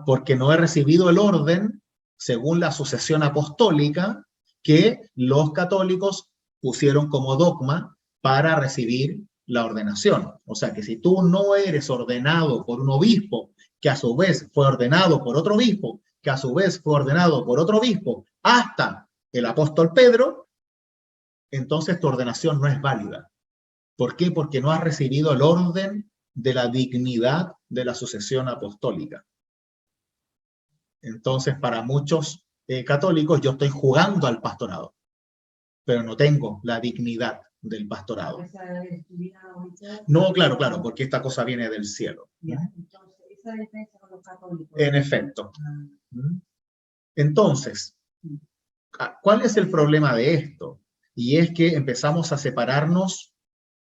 Porque no he recibido el orden, según la sucesión apostólica, que los católicos pusieron como dogma para recibir la ordenación. O sea que si tú no eres ordenado por un obispo, que a su vez fue ordenado por otro obispo, que a su vez fue ordenado por otro obispo, hasta el apóstol Pedro, entonces tu ordenación no es válida. ¿Por qué? Porque no has recibido el orden de la dignidad de la sucesión apostólica. Entonces, para muchos católicos, yo estoy jugando al pastorado, pero no tengo la dignidad del pastorado. No, claro, porque esta cosa viene del cielo. En efecto. Entonces, ¿cuál es el problema de esto? Y es que empezamos a separarnos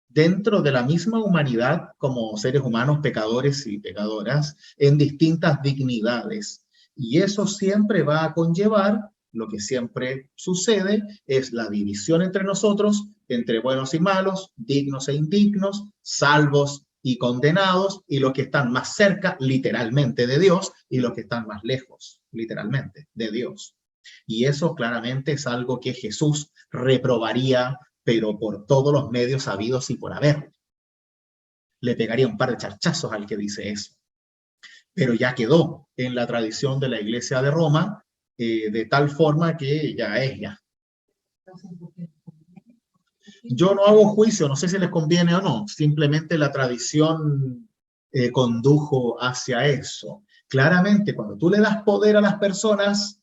dentro de la misma humanidad como seres humanos pecadores y pecadoras en distintas dignidades. Y eso siempre va a conllevar, lo que siempre sucede, es la división entre nosotros, entre buenos y malos, dignos e indignos, salvos y condenados, y los que están más cerca, literalmente, de Dios, y los que están más lejos, literalmente, de Dios. Y eso claramente es algo que Jesús reprobaría, pero por todos los medios habidos y por haber. Le pegaría un par de charchazos al que dice eso. Pero ya quedó en la tradición de la Iglesia de Roma, de tal forma que ya es ya. Yo no hago juicio, no sé si les conviene o no, simplemente la tradición condujo hacia eso. Claramente, cuando tú le das poder a las personas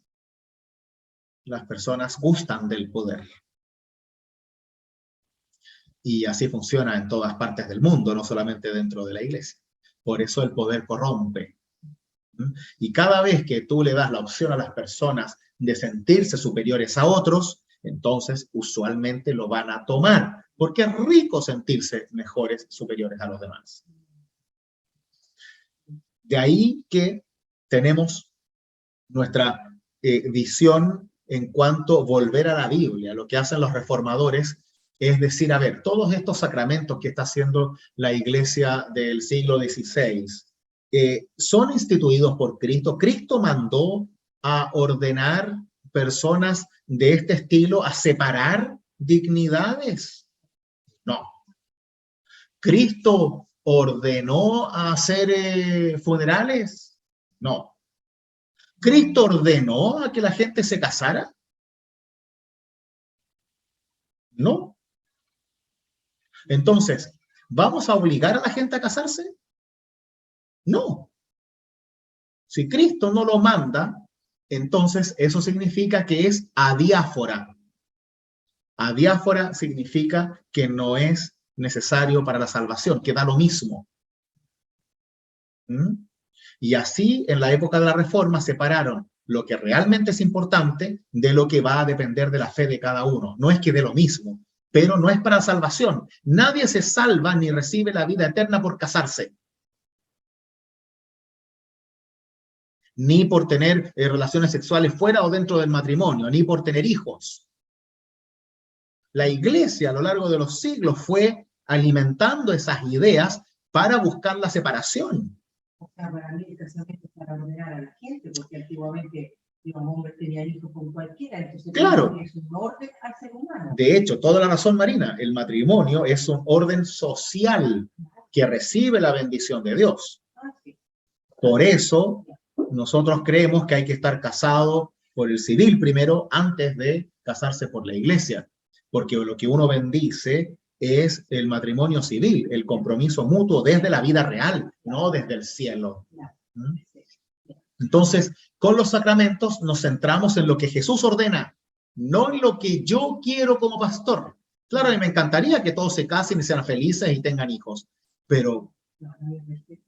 gustan del poder. Y así funciona en todas partes del mundo, no solamente dentro de la iglesia. Por eso el poder corrompe. Y cada vez que tú le das la opción a las personas de sentirse superiores a otros, entonces usualmente lo van a tomar, porque es rico sentirse mejores, superiores a los demás. De ahí que tenemos nuestra visión en cuanto a volver a la Biblia. Lo que hacen los reformadores es decir, a ver, todos estos sacramentos que está haciendo la iglesia del siglo XVI son instituidos por Cristo. Cristo mandó a ordenar personas de este estilo, a separar dignidades. No. ¿Cristo ordenó a hacer funerales? No. ¿Cristo ordenó a que la gente se casara? No. Entonces, ¿vamos a obligar a la gente a casarse? No. Si Cristo no lo manda, entonces eso significa que es adiáfora. Adiáfora significa que no es necesario para la salvación, que da lo mismo. Y así, en la época de la Reforma, separaron lo que realmente es importante de lo que va a depender de la fe de cada uno. No es que dé lo mismo, pero no es para salvación. Nadie se salva ni recibe la vida eterna por casarse. Ni por tener relaciones sexuales fuera o dentro del matrimonio, ni por tener hijos. La iglesia a lo largo de los siglos fue alimentando esas ideas para buscar la separación. O sea, para mí el casamiento es para ordenar a la gente, porque antiguamente los hombres tenían hijos con cualquiera, entonces claro, es un orden al ser humano. De hecho, toda la razón, Marina, el matrimonio es un orden social que recibe la bendición de Dios. Por eso, nosotros creemos que hay que estar casado por el civil primero antes de casarse por la iglesia, porque lo que uno bendice es el matrimonio civil, el compromiso mutuo desde la vida real, no desde el cielo. Entonces, con los sacramentos nos centramos en lo que Jesús ordena, no en lo que yo quiero como pastor. Claro, a mí me encantaría que todos se casen y sean felices y tengan hijos, pero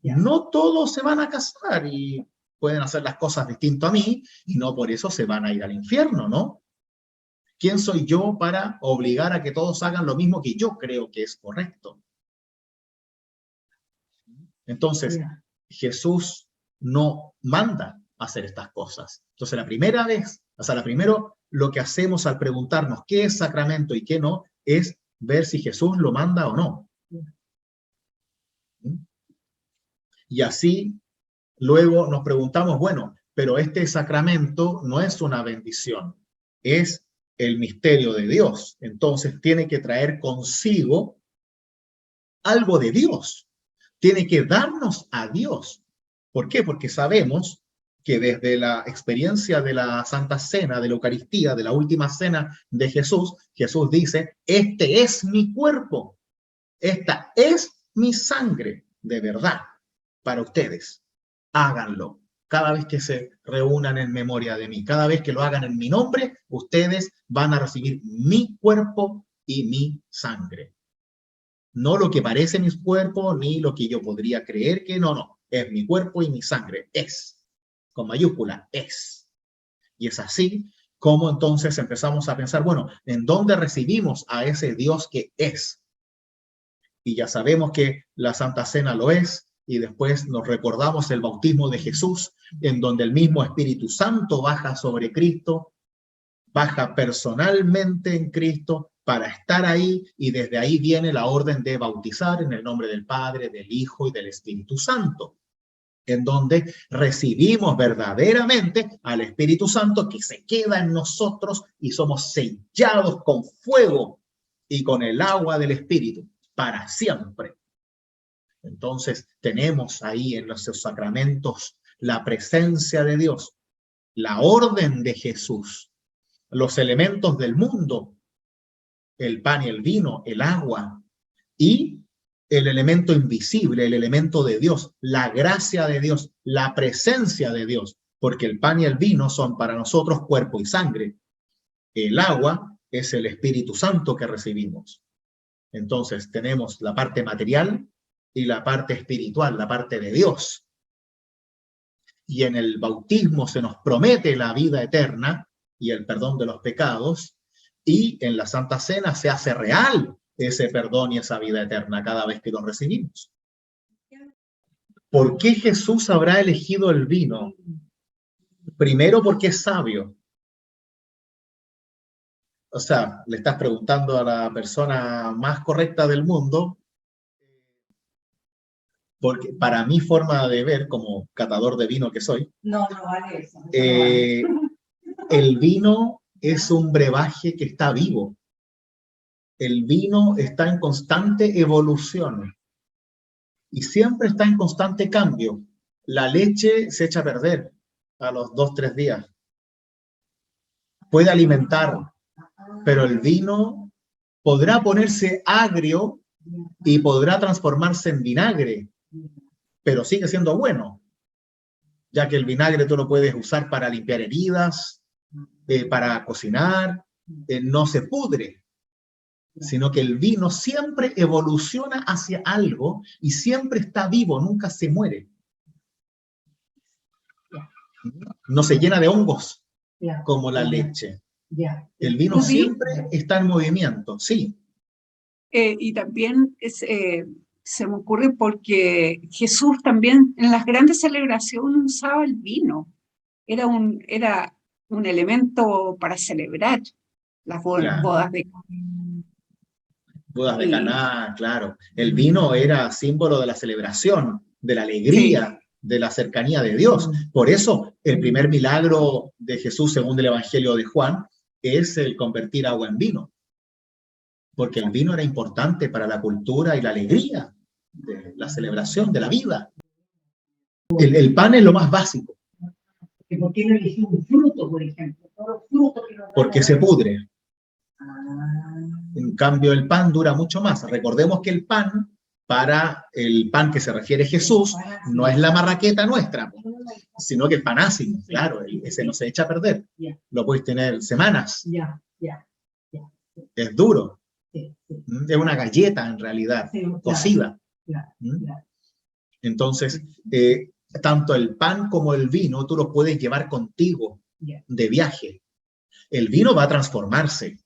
no todos se van a casar y pueden hacer las cosas distinto a mí y no por eso se van a ir al infierno, ¿no? ¿Quién soy yo para obligar a que todos hagan lo mismo que yo creo que es correcto? Entonces, Jesús no manda a hacer estas cosas. Entonces, la primera vez, lo que hacemos al preguntarnos qué es sacramento y qué no, es ver si Jesús lo manda o no. Y así, luego nos preguntamos, bueno, pero este sacramento no es una bendición, es el misterio de Dios. Entonces, tiene que traer consigo algo de Dios. Tiene que darnos a Dios. ¿Por qué? Porque sabemos que desde la experiencia de la Santa Cena, de la Eucaristía, de la última cena de Jesús, Jesús dice, este es mi cuerpo, esta es mi sangre, de verdad, para ustedes. Háganlo. Cada vez que se reúnan en memoria de mí, cada vez que lo hagan en mi nombre, ustedes van a recibir mi cuerpo y mi sangre. No lo que parece mi cuerpo, ni lo que yo podría creer que no, es mi cuerpo y mi sangre, es, con mayúscula, es. Y es así como entonces empezamos a pensar, bueno, ¿en dónde recibimos a ese Dios que es? Y ya sabemos que la Santa Cena lo es, y después nos recordamos el bautismo de Jesús, en donde el mismo Espíritu Santo baja sobre Cristo, baja personalmente en Cristo para estar ahí, y desde ahí viene la orden de bautizar en el nombre del Padre, del Hijo y del Espíritu Santo, en donde recibimos verdaderamente al Espíritu Santo que se queda en nosotros y somos sellados con fuego y con el agua del Espíritu para siempre. Entonces tenemos ahí en los sacramentos la presencia de Dios, la orden de Jesús, los elementos del mundo, el pan y el vino, el agua, y el elemento invisible, el elemento de Dios, la gracia de Dios, la presencia de Dios, porque el pan y el vino son para nosotros cuerpo y sangre. El agua es el Espíritu Santo que recibimos. Entonces tenemos la parte material y la parte espiritual, la parte de Dios. Y en el bautismo se nos promete la vida eterna y el perdón de los pecados, y en la Santa Cena se hace real ese perdón y esa vida eterna cada vez que lo recibimos. ¿Por qué Jesús habrá elegido el vino? Primero, porque es sabio. O sea, le estás preguntando a la persona más correcta del mundo, porque para mi forma de ver, como catador de vino que soy, no vale eso. No vale. El vino es un brebaje que está vivo. El vino está en constante evolución y siempre está en constante cambio. La leche se echa a perder a los 2, 3 días. Puede alimentar, pero el vino podrá ponerse agrio y podrá transformarse en vinagre, pero sigue siendo bueno, ya que el vinagre tú lo puedes usar para limpiar heridas, para cocinar, no se pudre, sino que el vino siempre evoluciona hacia algo y siempre está vivo, nunca se muere. No se llena de hongos como la leche. El vino siempre está en movimiento, sí. Y también se me ocurre porque Jesús también en las grandes celebraciones usaba el vino. Era un elemento para celebrar las bodas de bodas de Caná, claro. El vino era símbolo de la celebración, de la alegría, de la cercanía de Dios. Por eso, el primer milagro de Jesús, según el Evangelio de Juan, es el convertir agua en vino. Porque el vino era importante para la cultura y la alegría de la celebración de la vida. El pan es lo más básico. ¿Por qué no eligió un fruto, por ejemplo? Porque se pudre. En cambio, el pan dura mucho más. Recordemos que el pan, para el pan que se refiere Jesús, no es la marraqueta nuestra, sino que el pan ácido, claro, ese no se echa a perder. Lo puedes tener semanas. Es duro. Es una galleta, en realidad, cocida. Entonces, tanto el pan como el vino, tú los puedes llevar contigo de viaje. El vino va a transformarse.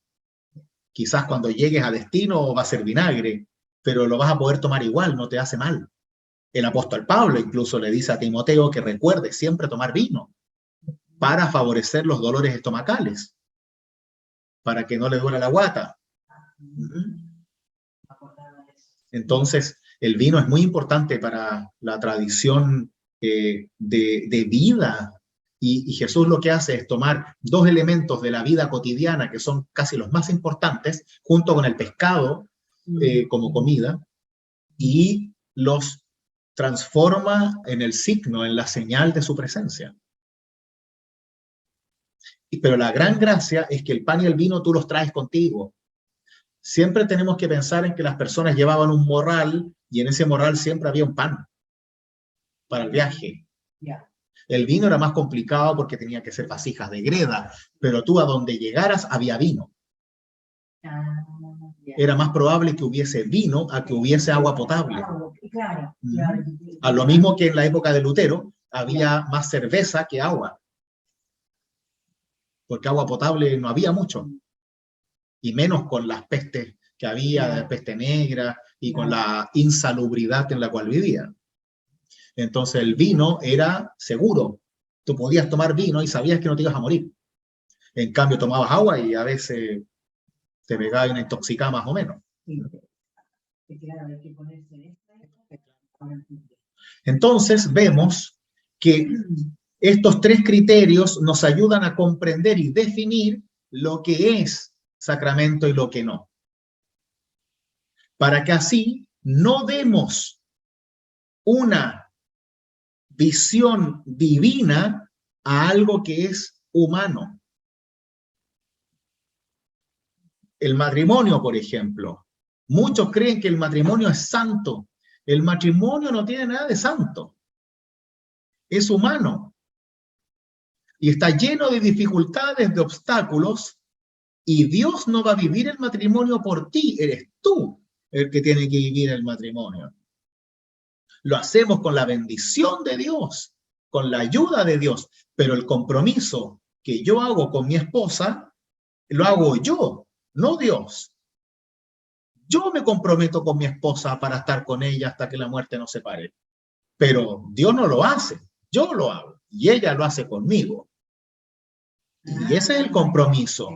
Quizás cuando llegues a destino va a ser vinagre, pero lo vas a poder tomar igual, no te hace mal. El apóstol Pablo incluso le dice a Timoteo que recuerde siempre tomar vino para favorecer los dolores estomacales, para que no le duela la guata. Entonces, el vino es muy importante para la tradición de vida. Y Jesús lo que hace es tomar dos elementos de la vida cotidiana que son casi los más importantes, junto con el pescado como comida, y los transforma en el signo, en la señal de su presencia. Pero la gran gracia es que el pan y el vino tú los traes contigo. Siempre tenemos que pensar en que las personas llevaban un morral y en ese morral siempre había un pan para el viaje. Ya. El vino era más complicado porque tenía que ser vasijas de greda, pero tú a donde llegaras había vino. Ah, ya. Era más probable que hubiese vino a que hubiese agua potable. Claro, Mm. claro. A lo mismo que en la época de Lutero había más cerveza que agua, porque agua potable no había mucho, y menos con las pestes que había, de peste negra, y con la insalubridad en la cual vivía. Entonces el vino era seguro. Tú podías tomar vino y sabías que no te ibas a morir. En cambio tomabas agua y a veces te pegaba una intoxicada más o menos. Sí, claro, hay que ponerse en esta época. Entonces vemos que estos tres criterios nos ayudan a comprender y definir lo que es sacramento y lo que no. Para que así no demos una visión divina a algo que es humano. El matrimonio, por ejemplo. Muchos creen que el matrimonio es santo. El matrimonio no tiene nada de santo. Es humano. Y está lleno de dificultades, de obstáculos, y Dios no va a vivir el matrimonio por ti, eres tú el que tiene que vivir el matrimonio. Lo hacemos con la bendición de Dios, con la ayuda de Dios, pero el compromiso que yo hago con mi esposa, lo hago yo, no Dios. Yo me comprometo con mi esposa para estar con ella hasta que la muerte nos separe, pero Dios no lo hace, yo lo hago, y ella lo hace conmigo. Y ese es el compromiso.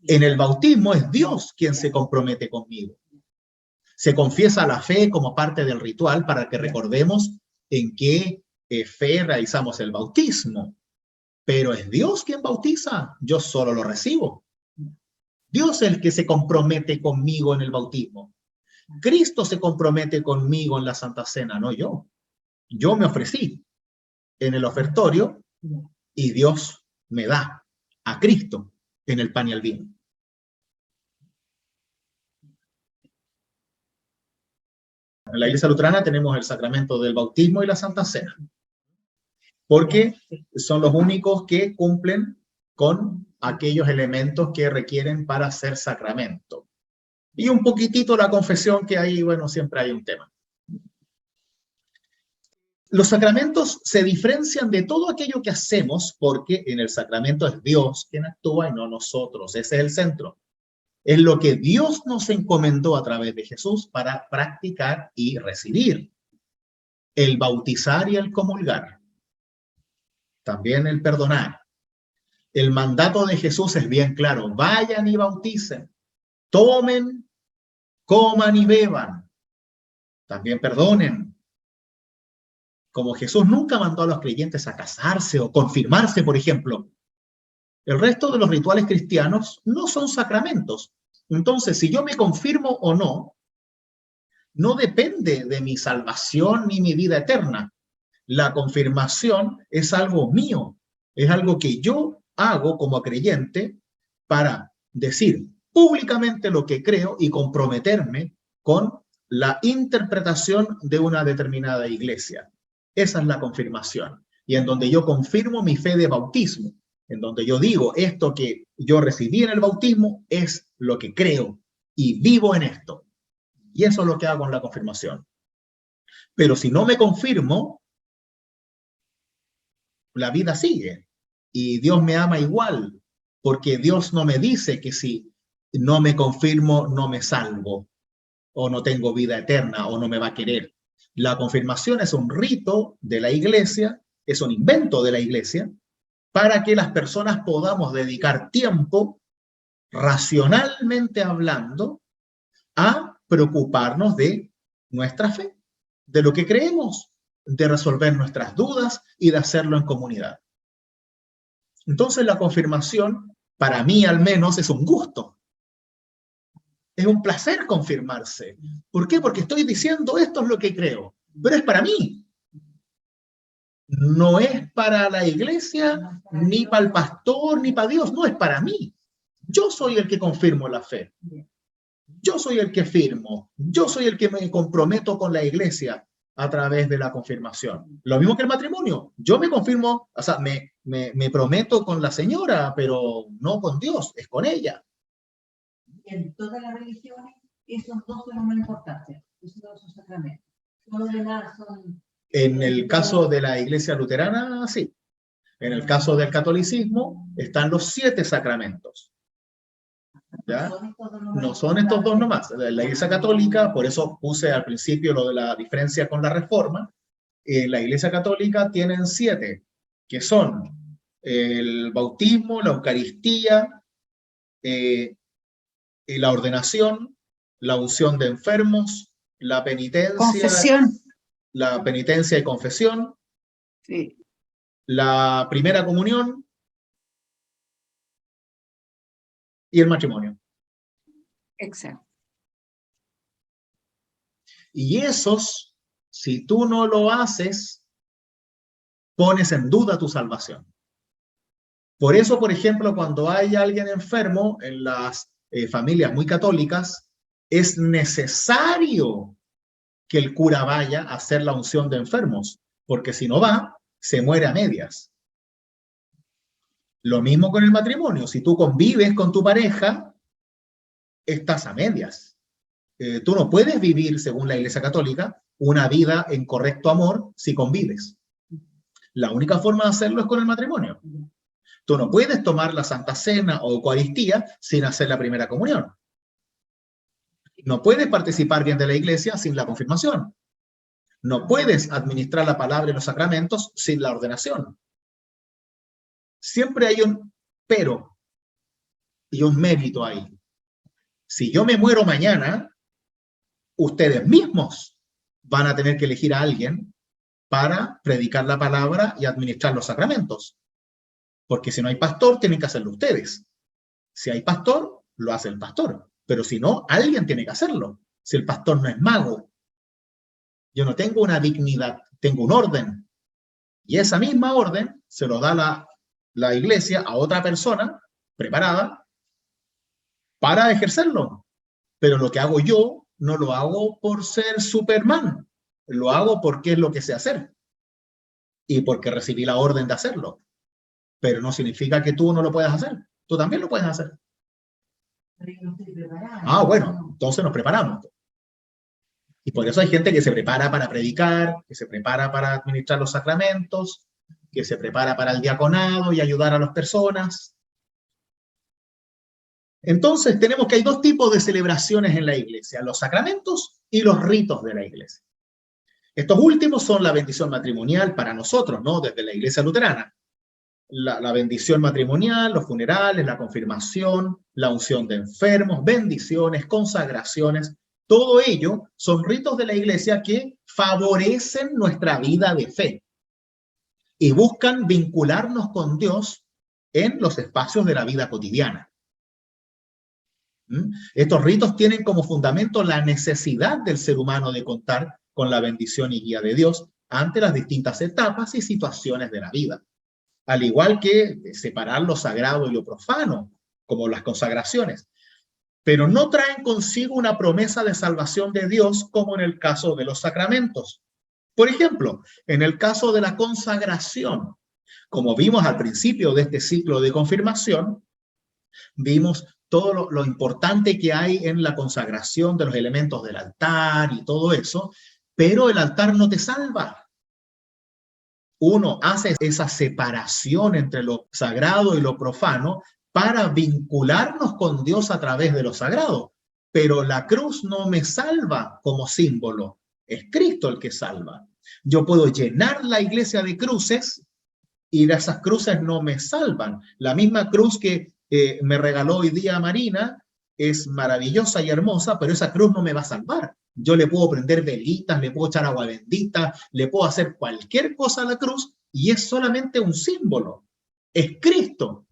En el bautismo es Dios quien se compromete conmigo. Se confiesa la fe como parte del ritual para que recordemos en qué fe realizamos el bautismo. Pero es Dios quien bautiza, yo solo lo recibo. Dios es el que se compromete conmigo en el bautismo. Cristo se compromete conmigo en la Santa Cena, no yo. Yo me ofrecí en el ofertorio y Dios me da a Cristo en el pan y el vino. En la Iglesia Luterana tenemos el sacramento del bautismo y la Santa Cena, porque son los únicos que cumplen con aquellos elementos que requieren para ser sacramento. Y un poquitito la confesión, que ahí, bueno, siempre hay un tema. Los sacramentos se diferencian de todo aquello que hacemos porque en el sacramento es Dios quien actúa y no nosotros. Ese es el centro. Es lo que Dios nos encomendó a través de Jesús para practicar y recibir. El bautizar y el comulgar. También el perdonar. El mandato de Jesús es bien claro. Vayan y bauticen. Tomen, coman y beban. También perdonen. Como Jesús nunca mandó a los creyentes a casarse o confirmarse, por ejemplo. El resto de los rituales cristianos no son sacramentos. Entonces, si yo me confirmo o no, no depende de mi salvación ni mi vida eterna. La confirmación es algo mío, es algo que yo hago como creyente para decir públicamente lo que creo y comprometerme con la interpretación de una determinada iglesia. Esa es la confirmación. Y en donde yo confirmo mi fe de bautismo, en donde yo digo esto que yo recibí en el bautismo es lo que creo y vivo en esto. Y eso es lo que hago con la confirmación. Pero si no me confirmo, la vida sigue. Y Dios me ama igual, porque Dios no me dice que si no me confirmo, no me salvo, o no tengo vida eterna, o no me va a querer. La confirmación es un rito de la iglesia, es un invento de la iglesia, para que las personas podamos dedicar tiempo, racionalmente hablando, a preocuparnos de nuestra fe, de lo que creemos, de resolver nuestras dudas y de hacerlo en comunidad. Entonces la confirmación, para mí al menos, es un gusto. Es un placer confirmarse. ¿Por qué? Porque estoy diciendo esto es lo que creo, pero es para mí. no es para la iglesia, ni para el pastor, ni para Dios, no es para mí. Yo soy el que confirmo la fe. Yo soy el que firmo. Yo soy el que me comprometo con la iglesia a través de la confirmación. Lo mismo que el matrimonio. Yo me confirmo, o sea, me prometo con la señora, pero no con Dios, es con ella. En todas las religiones, esos dos son los más importantes. Esos dos son sacramentos. Todo lo demás son... En el caso de la iglesia luterana, sí. En el caso del catolicismo, están los 7 sacramentos. ¿Ya? No son estos dos nomás. La iglesia católica, por eso puse al principio lo de la diferencia con la reforma, la iglesia católica tienen 7, que son el bautismo, la Eucaristía, la ordenación, la unción de enfermos, la Confesión. penitencia y confesión, Sí. la primera comunión y el matrimonio. Exacto. Y esos, si tú no lo haces, pones en duda tu salvación. Por eso, por ejemplo, cuando hay alguien enfermo en las familias muy católicas, es necesario que el cura vaya a hacer la unción de enfermos, porque si no va, se muere a medias. Lo mismo con el matrimonio. Si tú convives con tu pareja, estás a medias. Tú no puedes vivir, según la Iglesia Católica, una vida en correcto amor si convives. La única forma de hacerlo es con el matrimonio. Tú no puedes tomar la Santa Cena o Eucaristía sin hacer la primera comunión. No puedes participar bien de la iglesia sin la confirmación. No puedes administrar la palabra y los sacramentos sin la ordenación. Siempre hay un pero y un mérito ahí. Si yo me muero mañana, ustedes mismos van a tener que elegir a alguien para predicar la palabra y administrar los sacramentos. Porque si no hay pastor, tienen que hacerlo ustedes. Si hay pastor, lo hace el pastor. Pero si no, alguien tiene que hacerlo. Si el pastor no es mago, yo no tengo una dignidad, tengo un orden. Y esa misma orden se lo da la iglesia a otra persona preparada para ejercerlo. Pero lo que hago yo no lo hago por ser Superman. Lo hago porque es lo que sé hacer. Y porque recibí la orden de hacerlo. Pero no significa que tú no lo puedas hacer. Tú también lo puedes hacer. Ah, bueno, entonces nos preparamos. Y por eso hay gente que se prepara para predicar, que se prepara para administrar los sacramentos, que se prepara para el diaconado y ayudar a las personas. Entonces tenemos que hay 2 tipos de celebraciones en la iglesia, los sacramentos y los ritos de la iglesia. Estos últimos son la bendición matrimonial para nosotros, ¿no? Desde la iglesia luterana. La bendición matrimonial, los funerales, la confirmación, la unción de enfermos, bendiciones, consagraciones, todo ello son ritos de la iglesia que favorecen nuestra vida de fe y buscan vincularnos con Dios en los espacios de la vida cotidiana. Estos ritos tienen como fundamento la necesidad del ser humano de contar con la bendición y guía de Dios ante las distintas etapas y situaciones de la vida. Al igual que separar lo sagrado y lo profano, como las consagraciones. Pero no traen consigo una promesa de salvación de Dios como en el caso de los sacramentos. Por ejemplo, en el caso de la consagración, como vimos al principio de este ciclo de confirmación, vimos todo lo importante que hay en la consagración de los elementos del altar y todo eso, pero el altar no te salva. Uno hace esa separación entre lo sagrado y lo profano para vincularnos con Dios a través de lo sagrado. Pero la cruz no me salva como símbolo, es Cristo el que salva. Yo puedo llenar la iglesia de cruces y esas cruces no me salvan. La misma cruz que me regaló hoy día Marina es maravillosa y hermosa, pero esa cruz no me va a salvar. Yo le puedo prender velitas, le puedo echar agua bendita, le puedo hacer cualquier cosa a la cruz y es solamente un símbolo. Es Cristo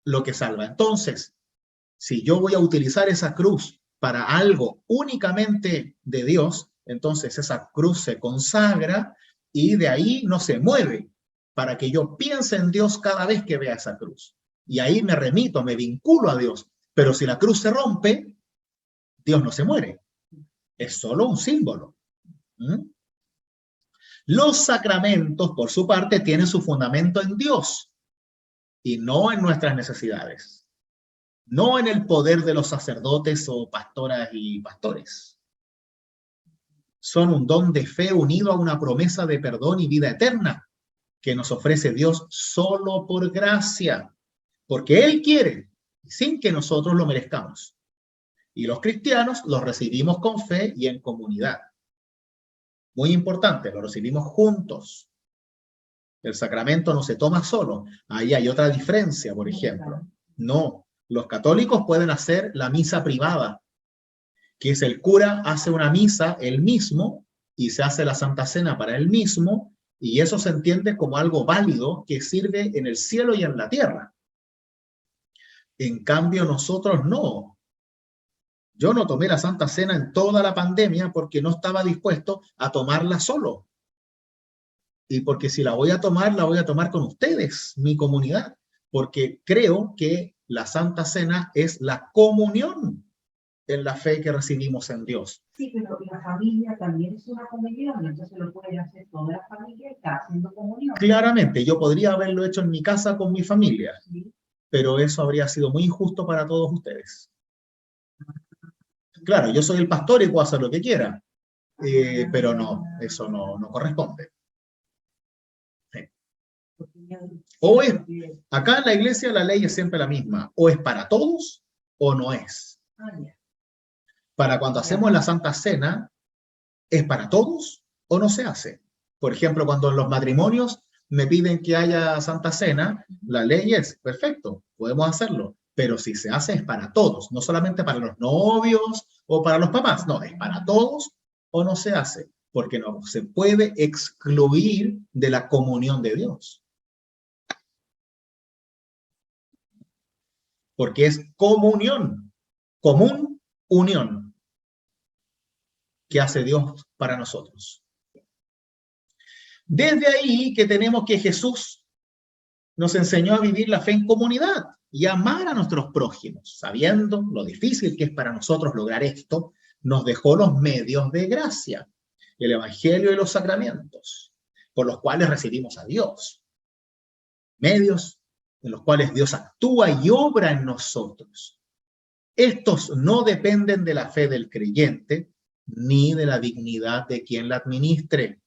lo que salva. Entonces, si yo voy a utilizar esa cruz para algo únicamente de Dios, entonces esa cruz se consagra y de ahí no se mueve para que yo piense en Dios cada vez que vea esa cruz. Y ahí me remito, me vinculo a Dios. Pero si la cruz se rompe, Dios no se muere. Es solo un símbolo. ¿Mm? Los sacramentos, por su parte, tienen su fundamento en Dios y no en nuestras necesidades. No en el poder de los sacerdotes o pastoras y pastores. Son un don de fe unido a una promesa de perdón y vida eterna que nos ofrece Dios solo por gracia, porque Él quiere, sin que nosotros lo merezcamos. Y los cristianos los recibimos con fe y en comunidad. Muy importante, lo recibimos juntos. El sacramento no se toma solo. Ahí hay otra diferencia, por ejemplo. No, los católicos pueden hacer la misa privada, que es el cura hace una misa él mismo y se hace la Santa Cena para él mismo, y eso se entiende como algo válido que sirve en el cielo y en la tierra. En cambio, nosotros no. Yo no tomé la Santa Cena en toda la pandemia porque no estaba dispuesto a tomarla solo. Y porque si la voy a tomar con ustedes, mi comunidad, porque creo que la Santa Cena es la comunión en la fe que recibimos en Dios. Sí, pero la familia también es una comunión, entonces lo pueden hacer toda la familia y está haciendo comunión. Claramente, yo podría haberlo hecho en mi casa con mi familia, Sí. pero eso habría sido muy injusto para todos ustedes. Claro, yo soy el pastor y puedo hacer lo que quiera, pero no, eso no corresponde. O es, acá en la iglesia la ley es siempre la misma, o es para todos o no es. Para cuando hacemos la Santa Cena, ¿es para todos o no se hace? Por ejemplo, cuando en los matrimonios me piden que haya Santa Cena, la ley es, perfecto, podemos hacerlo, pero si se hace es para todos, no solamente para los novios o para los papás, no, es para todos o no se hace, porque no se puede excluir de la comunión de Dios. Porque es comunión, común unión que hace Dios para nosotros. Desde ahí que tenemos que Jesús nos enseñó a vivir la fe en comunidad y amar a nuestros prójimos. Sabiendo lo difícil que es para nosotros lograr esto, nos dejó los medios de gracia, el Evangelio y los sacramentos, por los cuales recibimos a Dios. Medios en los cuales Dios actúa y obra en nosotros. Estos no dependen de la fe del creyente ni de la dignidad de quien la administre.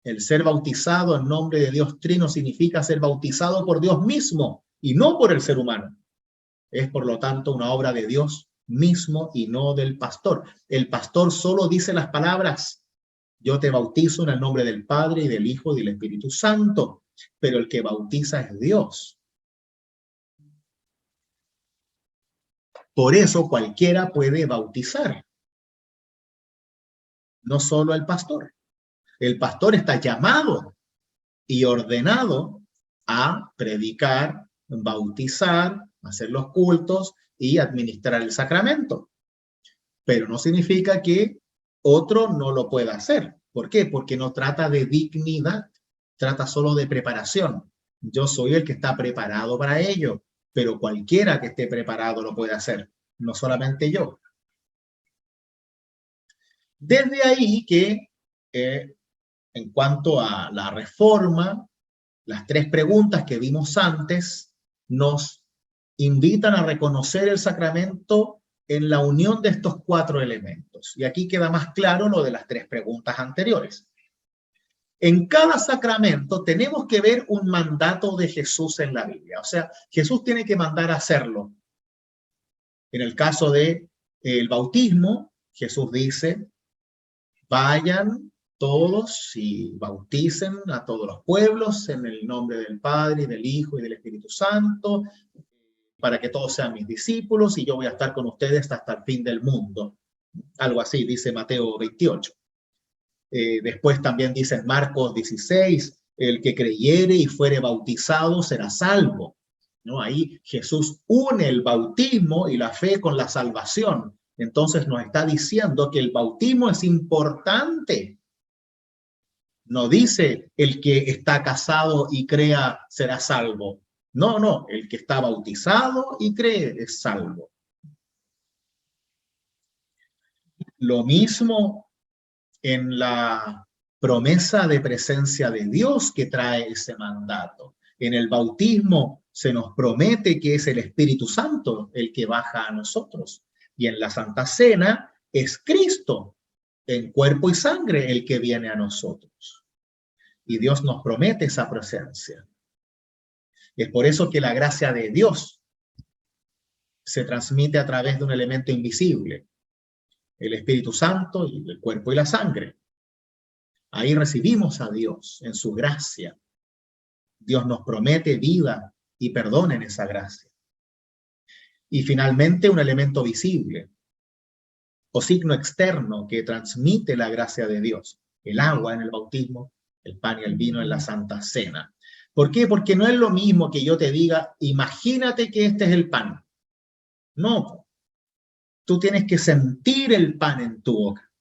El ser bautizado en nombre de Dios Trino significa ser bautizado por Dios mismo y no por el ser humano. Es, por lo tanto, una obra de Dios mismo y no del pastor. El pastor solo dice las palabras: yo te bautizo en el nombre del Padre y del Hijo y del Espíritu Santo, pero el que bautiza es Dios. Por eso cualquiera puede bautizar, no solo el pastor. El pastor está llamado y ordenado a predicar, bautizar, hacer los cultos y administrar el sacramento. Pero no significa que otro no lo pueda hacer. ¿Por qué? Porque no trata de dignidad, trata solo de preparación. Yo soy el que está preparado para ello, pero cualquiera que esté preparado lo puede hacer, no solamente yo. Desde ahí que en cuanto a la reforma, las tres preguntas que vimos antes nos invitan a reconocer el sacramento en la unión de estos cuatro elementos. Y aquí queda más claro lo de las tres preguntas anteriores. En cada sacramento tenemos que ver un mandato de Jesús en la Biblia. O sea, Jesús tiene que mandar a hacerlo. En el caso del bautismo, Jesús dice: vayan todos y bauticen a todos los pueblos en el nombre del Padre, y del Hijo y del Espíritu Santo, para que todos sean mis discípulos y yo voy a estar con ustedes hasta el fin del mundo. Algo así dice Mateo 28. Después también dice en Marcos 16, el que creyere y fuere bautizado será salvo. ¿No? Ahí Jesús une el bautismo y la fe con la salvación. Entonces nos está diciendo que el bautismo es importante. No dice el que está casado y crea será salvo. No, no, el que está bautizado y cree es salvo. Lo mismo en la promesa de presencia de Dios que trae ese mandato. En el bautismo se nos promete que es el Espíritu Santo el que baja a nosotros. Y en la Santa Cena es Cristo en cuerpo y sangre el que viene a nosotros. Y Dios nos promete esa presencia. Y es por eso que la gracia de Dios se transmite a través de un elemento invisible, el Espíritu Santo y el cuerpo y la sangre. Ahí recibimos a Dios en su gracia. Dios nos promete vida y perdón en esa gracia. Y finalmente un elemento visible o signo externo que transmite la gracia de Dios. El agua en el bautismo, el pan y el vino en la Santa Cena. ¿Por qué? Porque no es lo mismo que yo te diga, imagínate que este es el pan. No, tú tienes que sentir el pan en tu boca.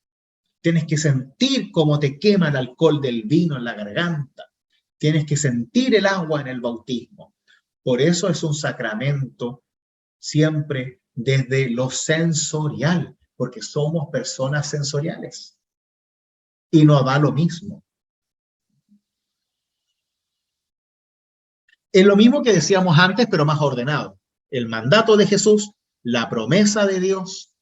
Tienes que sentir cómo te quema el alcohol del vino en la garganta. Tienes que sentir el agua en el bautismo. Por eso es un sacramento siempre desde lo sensorial, porque somos personas sensoriales. Y nos da lo mismo. Es lo mismo que decíamos antes, pero más ordenado. El mandato de Jesús, la promesa de Dios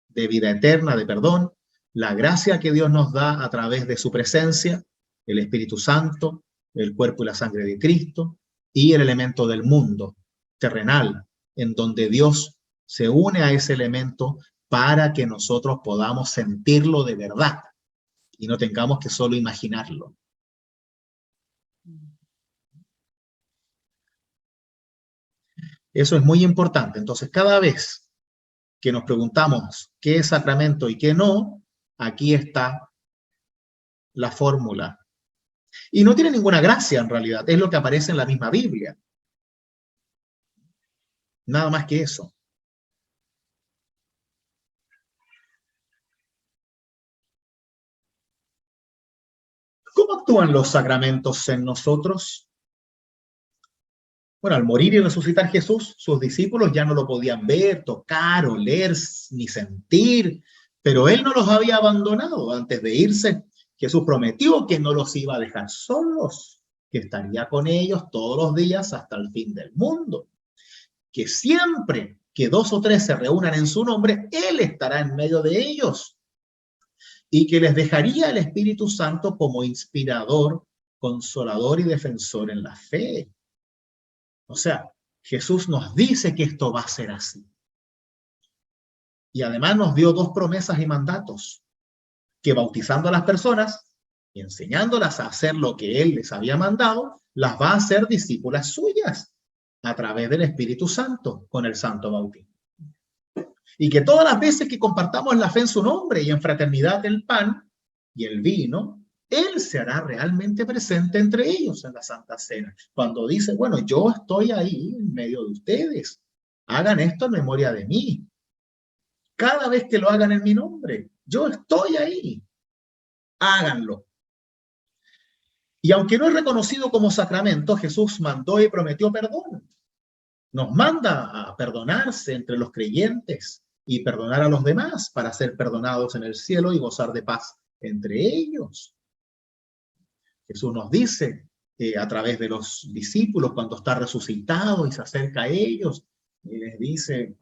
de vida eterna, de perdón, la gracia que Dios nos da a través de su presencia, el Espíritu Santo, el cuerpo y la sangre de Cristo, y el elemento del mundo terrenal, en donde Dios se une a ese elemento para que nosotros podamos sentirlo de verdad y no tengamos que solo imaginarlo. Eso es muy importante. Entonces, cada vez que nos preguntamos qué es sacramento y qué no, aquí está la fórmula. Y no tiene ninguna gracia en realidad, es lo que aparece en la misma Biblia. Nada más que eso. ¿Cómo actúan los sacramentos en nosotros? Bueno, al morir y resucitar Jesús, sus discípulos ya no lo podían ver, tocar, oler, ni sentir, pero Él no los había abandonado. Antes de irse, Jesús prometió que no los iba a dejar solos, que estaría con ellos todos los días hasta el fin del mundo, que siempre que 2 o 3 se reúnan en su nombre, Él estará en medio de ellos y que les dejaría el Espíritu Santo como inspirador, consolador y defensor en la fe. O sea, Jesús nos dice que esto va a ser así. Y además nos dio 2 promesas y mandatos, que bautizando a las personas y enseñándolas a hacer lo que Él les había mandado, las va a hacer discípulas suyas a través del Espíritu Santo con el santo bautismo. Y que todas las veces que compartamos la fe en su nombre y en fraternidad el pan y el vino, Él se hará realmente presente entre ellos en la Santa Cena. Cuando dice, bueno, yo estoy ahí en medio de ustedes. Hagan esto en memoria de mí. Cada vez que lo hagan en mi nombre, yo estoy ahí. Háganlo. Y aunque no es reconocido como sacramento, Jesús mandó y prometió perdón. Nos manda a perdonarse entre los creyentes y perdonar a los demás para ser perdonados en el cielo y gozar de paz entre ellos. Jesús nos dice a través de los discípulos cuando está resucitado y se acerca a ellos y les dice,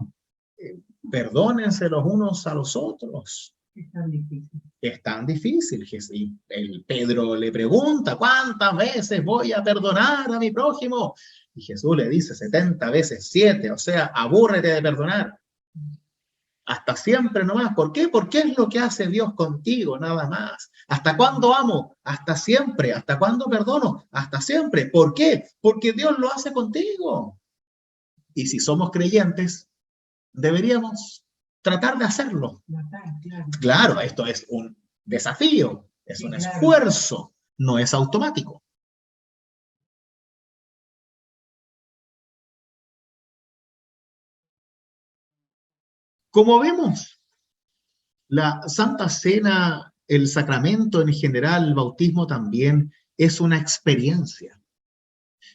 perdónense los unos a los otros. Es tan difícil. Es tan difícil. Y el Pedro le pregunta, ¿cuántas veces voy a perdonar a mi prójimo? Y Jesús le dice 70 veces 7, o sea, abúrrete de perdonar. Hasta siempre nomás. ¿Por qué? Porque es lo que hace Dios contigo, nada más. ¿Hasta cuándo amo? Hasta siempre. ¿Hasta cuándo perdono? Hasta siempre. ¿Por qué? Porque Dios lo hace contigo. Y si somos creyentes, deberíamos tratar de hacerlo. Claro, esto es un desafío, es un esfuerzo, no es automático. Como vemos, la Santa Cena el sacramento en general, el bautismo también, es una experiencia.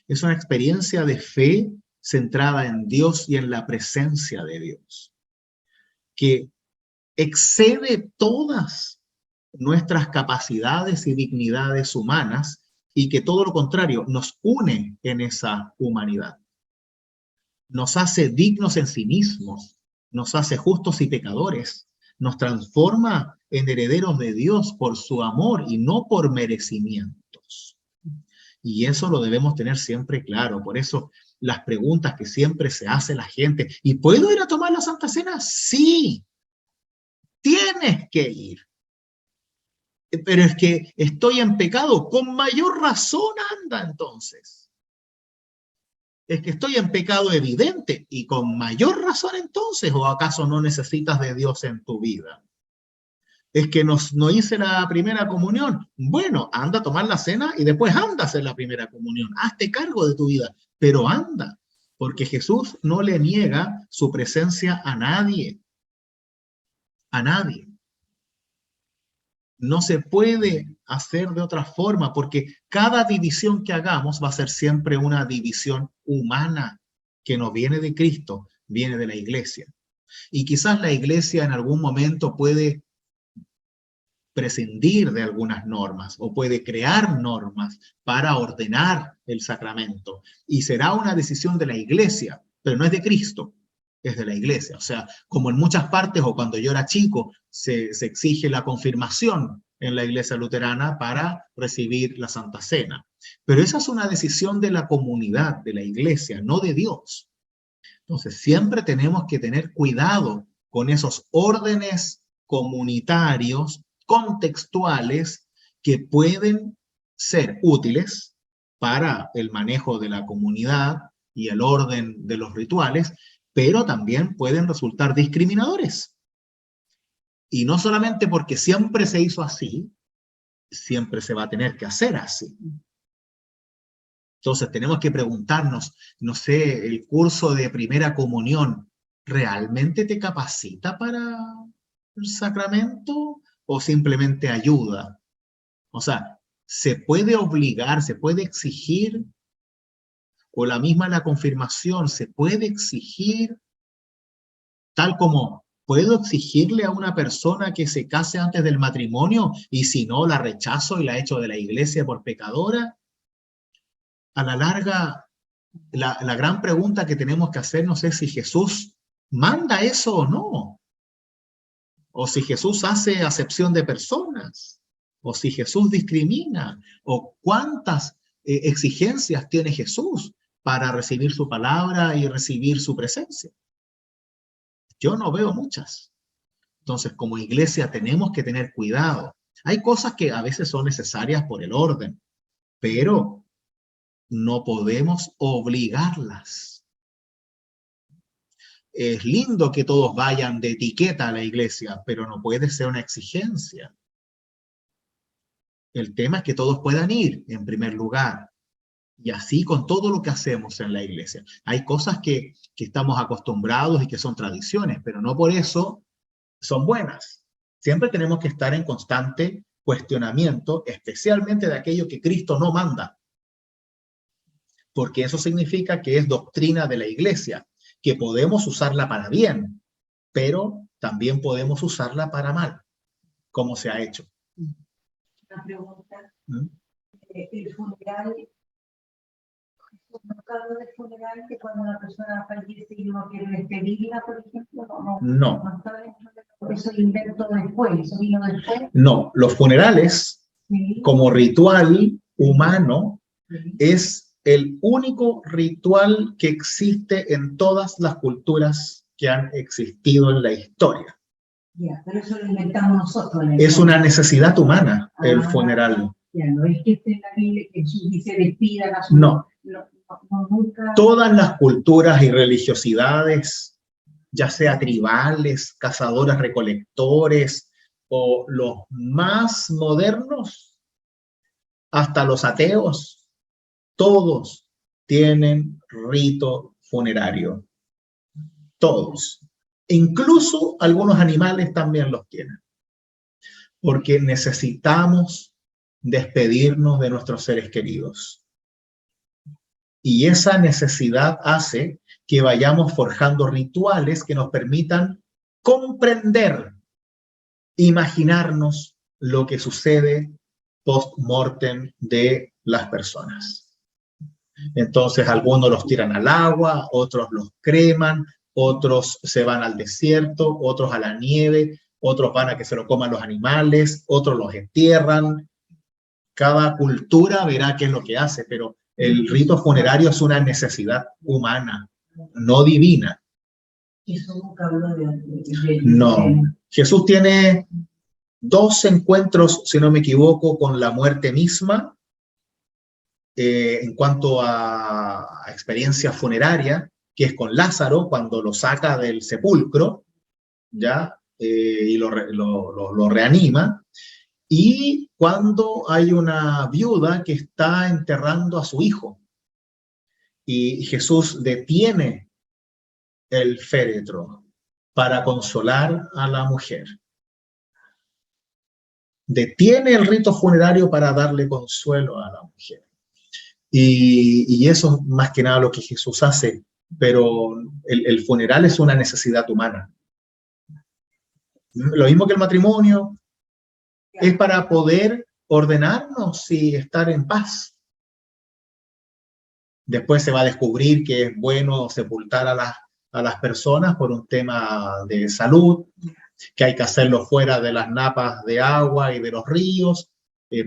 Es una experiencia de fe centrada en Dios y en la presencia de Dios, que excede todas nuestras capacidades y dignidades humanas y que todo lo contrario nos une en esa humanidad. Nos hace dignos en sí mismos, nos hace justos y pecadores, nos transforma en herederos de Dios por su amor y no por merecimientos. Y eso lo debemos tener siempre claro. Por eso las preguntas que siempre se hace la gente, ¿y puedo ir a tomar la Santa Cena? Sí, tienes que ir. Pero es que estoy en pecado, con mayor razón anda entonces. Es que estoy en pecado evidente y con mayor razón entonces, ¿o acaso no necesitas de Dios en tu vida? Es que no hice la primera comunión. Bueno, anda a tomar la cena y después anda a hacer la primera comunión. Hazte cargo de tu vida, pero anda, porque Jesús no le niega su presencia a nadie. A nadie. No se puede hacer de otra forma, porque cada división que hagamos va a ser siempre una división humana, que no viene de Cristo, viene de la iglesia. Y quizás la iglesia en algún momento puede prescindir de algunas normas o puede crear normas para ordenar el sacramento. Y será una decisión de la iglesia, pero no es de Cristo, es de la iglesia. O sea, como en muchas partes o cuando yo era chico, se exige la confirmación en la iglesia luterana para recibir la Santa Cena. Pero esa es una decisión de la comunidad, de la iglesia, no de Dios. Entonces, siempre tenemos que tener cuidado con esos órdenes comunitarios contextuales que pueden ser útiles para el manejo de la comunidad y el orden de los rituales, pero también pueden resultar discriminadores. Y no solamente porque siempre se hizo así, siempre se va a tener que hacer así. Entonces tenemos que preguntarnos, no sé, el curso de primera comunión, ¿realmente te capacita para el sacramento o simplemente ayuda? O sea, ¿se puede obligar, se puede exigir? O la misma la confirmación, ¿se puede exigir? Tal como puedo exigirle a una persona que se case antes del matrimonio y si no la rechazo y la echo de la iglesia por pecadora. A la larga, la gran pregunta que tenemos que hacernos es si Jesús manda eso o no. O si Jesús hace acepción de personas. O si Jesús discrimina. O cuántas exigencias tiene Jesús para recibir su palabra y recibir su presencia. Yo no veo muchas. Entonces, como iglesia tenemos que tener cuidado. Hay cosas que a veces son necesarias por el orden, pero no podemos obligarlas. Es lindo que todos vayan de etiqueta a la iglesia, pero no puede ser una exigencia. El tema es que todos puedan ir, en primer lugar. Y así con todo lo que hacemos en la iglesia. Hay cosas que estamos acostumbrados y que son tradiciones, pero no por eso son buenas. Siempre tenemos que estar en constante cuestionamiento, especialmente de aquello que Cristo no manda. Porque eso significa que es doctrina de la iglesia, que podemos usarla para bien, pero también podemos usarla para mal, como se ha hecho. Una pregunta. El funeral, ¿no habla del funeral que cuando una persona fallece y uno quiere despedirla, por ejemplo? No. Eso lo inventó después, eso vino después. No, los funerales, sí, como ritual humano, sí, es el único ritual que existe en todas las culturas que han existido en la historia. Ya, pero eso lo inventamos nosotros. Es una necesidad humana, el funeral. Ya, no es que esté en la Biblia que se despidan a su... No. Nunca... Todas las culturas y religiosidades, ya sea tribales, cazadores recolectores, o los más modernos, hasta los ateos, todos tienen rito funerario. Todos. Incluso algunos animales también los tienen. porque necesitamos despedirnos de nuestros seres queridos. Y esa necesidad hace que vayamos forjando rituales que nos permitan comprender, imaginarnos lo que sucede post-mortem de las personas. Entonces, algunos los tiran al agua, otros los creman, otros se van al desierto, otros a la nieve, otros van a que se lo coman los animales, otros los entierran. Cada cultura verá qué es lo que hace, pero el rito funerario es una necesidad humana, no divina. Jesús nunca habló No. Jesús tiene 2 encuentros, si no me equivoco, con la muerte misma, en cuanto a experiencia funeraria, que es con Lázaro, cuando lo saca del sepulcro, ¿ya? Y lo reanima, y cuando hay una viuda que está enterrando a su hijo, y Jesús detiene el féretro para consolar a la mujer. Detiene el rito funerario para darle consuelo a la mujer. Y eso es más que nada lo que Jesús hace, pero el funeral es una necesidad humana. Lo mismo que el matrimonio, es para poder ordenarnos y estar en paz. Después se va a descubrir que es bueno sepultar a las personas por un tema de salud, que hay que hacerlo fuera de las napas de agua y de los ríos,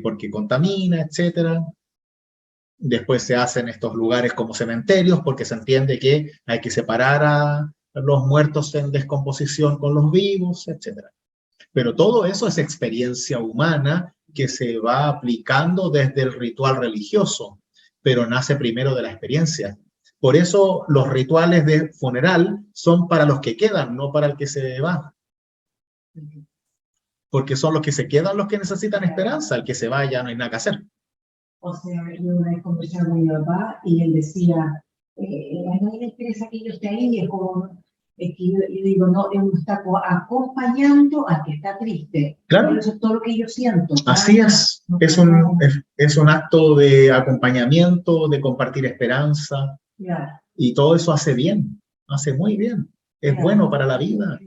porque contamina, etc. Después se hacen estos lugares como cementerios, porque se entiende que hay que separar a los muertos en descomposición con los vivos, etc. Pero todo eso es experiencia humana que se va aplicando desde el ritual religioso, pero nace primero de la experiencia. Por eso los rituales de funeral son para los que quedan, no para el que se va. Porque son los que se quedan los que necesitan esperanza, el que se va ya no hay nada que hacer. O sea, yo una vez conversaba con mi papá y él decía, a nadie le interesa que yo esté ahí, es que yo digo, no, él está acompañando al que está triste. Claro. Pero eso es todo lo que yo siento. Así es, es un acto de acompañamiento, de compartir esperanza, Claro. Y todo eso hace bien, hace muy bien. Es Claro. bueno para la vida.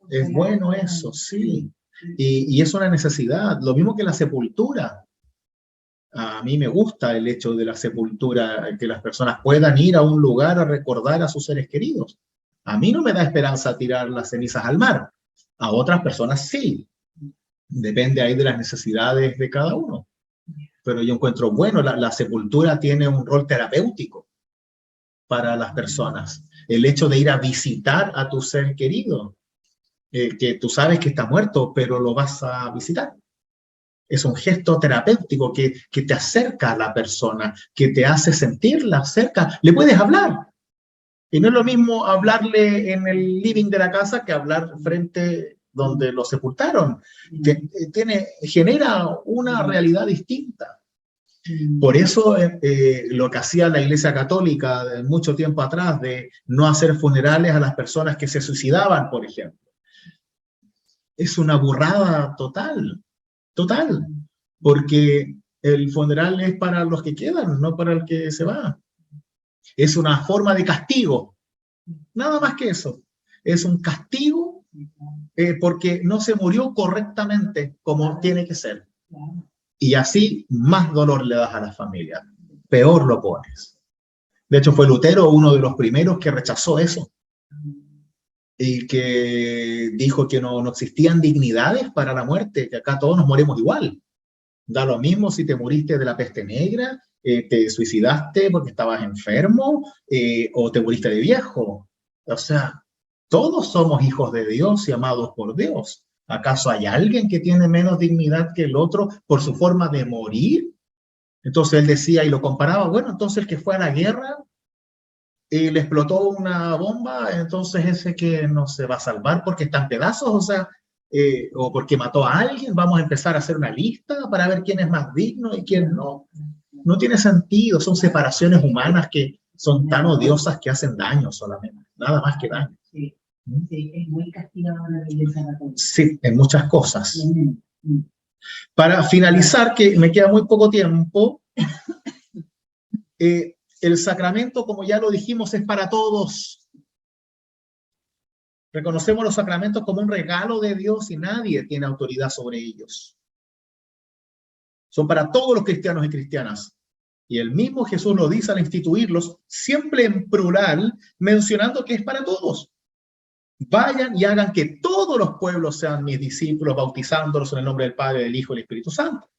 Es bueno eso, sí. Y es una necesidad. Lo mismo que la sepultura. A mí me gusta el hecho de la sepultura, que las personas puedan ir a un lugar a recordar a sus seres queridos. A mí no me da esperanza tirar las cenizas al mar. A otras personas sí. Depende ahí de las necesidades de cada uno. Pero yo encuentro bueno, la sepultura tiene un rol terapéutico para las personas. El hecho de ir a visitar a tu ser querido, que tú sabes que está muerto, pero lo vas a visitar. Es un gesto terapéutico que te acerca a la persona, que te hace sentirla cerca. Le puedes hablar. Y no es lo mismo hablarle en el living de la casa que hablar frente donde lo sepultaron. Genera una realidad distinta. Por eso lo que hacía la Iglesia Católica de mucho tiempo atrás, de no hacer funerales a las personas que se suicidaban, por ejemplo, es una burrada total, total, porque el funeral es para los que quedan, no para el que se va. Es una forma de castigo, nada más que eso. Es un castigo porque no se murió correctamente como tiene que ser. Y así más dolor le das a la familia, peor lo pones. De hecho, fue Lutero uno de los primeros que rechazó eso y que dijo que no existían dignidades para la muerte, que acá todos nos morimos igual. Da lo mismo si te moriste de la peste negra, te suicidaste porque estabas enfermo o te moriste de viejo. O sea, todos somos hijos de Dios y amados por Dios. ¿Acaso hay alguien que tiene menos dignidad que el otro por su forma de morir? Entonces él decía y lo comparaba, bueno, entonces el que fue a la guerra y le explotó una bomba, entonces ese que no se va a salvar porque está en pedazos, o sea, o porque mató a alguien, vamos a empezar a hacer una lista para ver quién es más digno y quién no. No tiene sentido, son separaciones humanas que son tan odiosas que hacen daño solamente, nada más que daño. Sí, sí, es muy castigadora la Iglesia Católica. Sí, en muchas cosas. Para finalizar, que me queda muy poco tiempo, el sacramento, como ya lo dijimos, es para todos. Reconocemos los sacramentos como un regalo de Dios y nadie tiene autoridad sobre ellos. Son para todos los cristianos y cristianas. Y el mismo Jesús lo dice al instituirlos, siempre en plural, mencionando que es para todos. Vayan y hagan que todos los pueblos sean mis discípulos, bautizándolos en el nombre del Padre, del Hijo y del Espíritu Santo.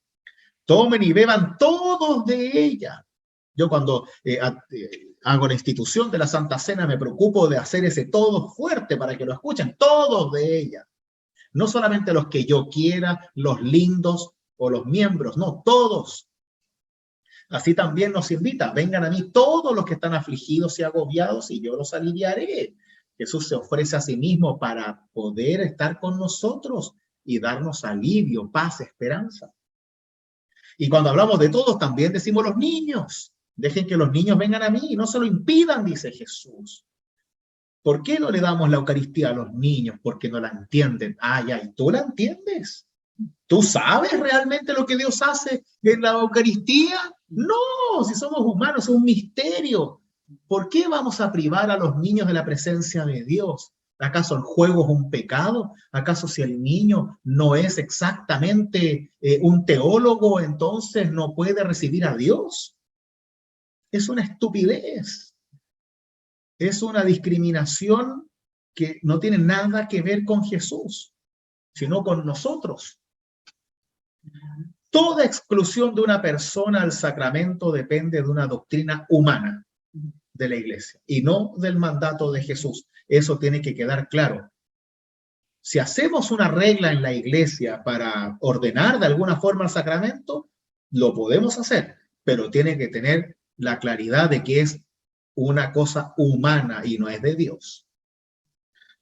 Tomen y beban todos de ella. Yo cuando hago la institución de la Santa Cena me preocupo de hacer ese todo fuerte para que lo escuchen, todos de ella. No solamente los que yo quiera, los lindos o los miembros, no, todos. Así también nos invita, vengan a mí todos los que están afligidos y agobiados y yo los aliviaré. Jesús se ofrece a sí mismo para poder estar con nosotros y darnos alivio, paz, esperanza. Y cuando hablamos de todos, también decimos los niños. Dejen que los niños vengan a mí, no se lo impidan, dice Jesús. ¿Por qué no le damos la Eucaristía a los niños? Porque no la entienden. Ah, ya, ¿y tú la entiendes? ¿Tú sabes realmente lo que Dios hace en la Eucaristía? No, si somos humanos, es un misterio. ¿Por qué vamos a privar a los niños de la presencia de Dios? ¿Acaso el juego es un pecado? ¿Acaso si el niño no es exactamente un teólogo, entonces no puede recibir a Dios? Es una estupidez. Es una discriminación que no tiene nada que ver con Jesús, sino con nosotros. Toda exclusión de una persona al sacramento depende de una doctrina humana de la Iglesia y no del mandato de Jesús. Eso tiene que quedar claro. Si hacemos una regla en la Iglesia para ordenar de alguna forma el sacramento, lo podemos hacer, pero tiene que tener la claridad de que es una cosa humana y no es de Dios.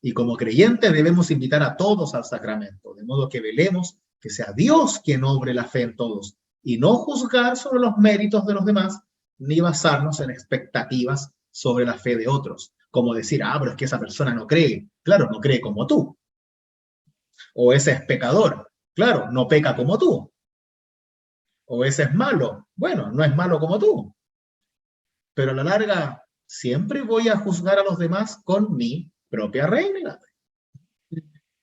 Y como creyentes debemos invitar a todos al sacramento, de modo que velemos que sea Dios quien obre la fe en todos y no juzgar sobre los méritos de los demás ni basarnos en expectativas sobre la fe de otros, como decir, ah, pero es que esa persona no cree. Claro, no cree como tú. O ese es pecador. Claro, no peca como tú. O ese es malo. Bueno, no es malo como tú. Pero a la larga, siempre voy a juzgar a los demás con mi propia regla.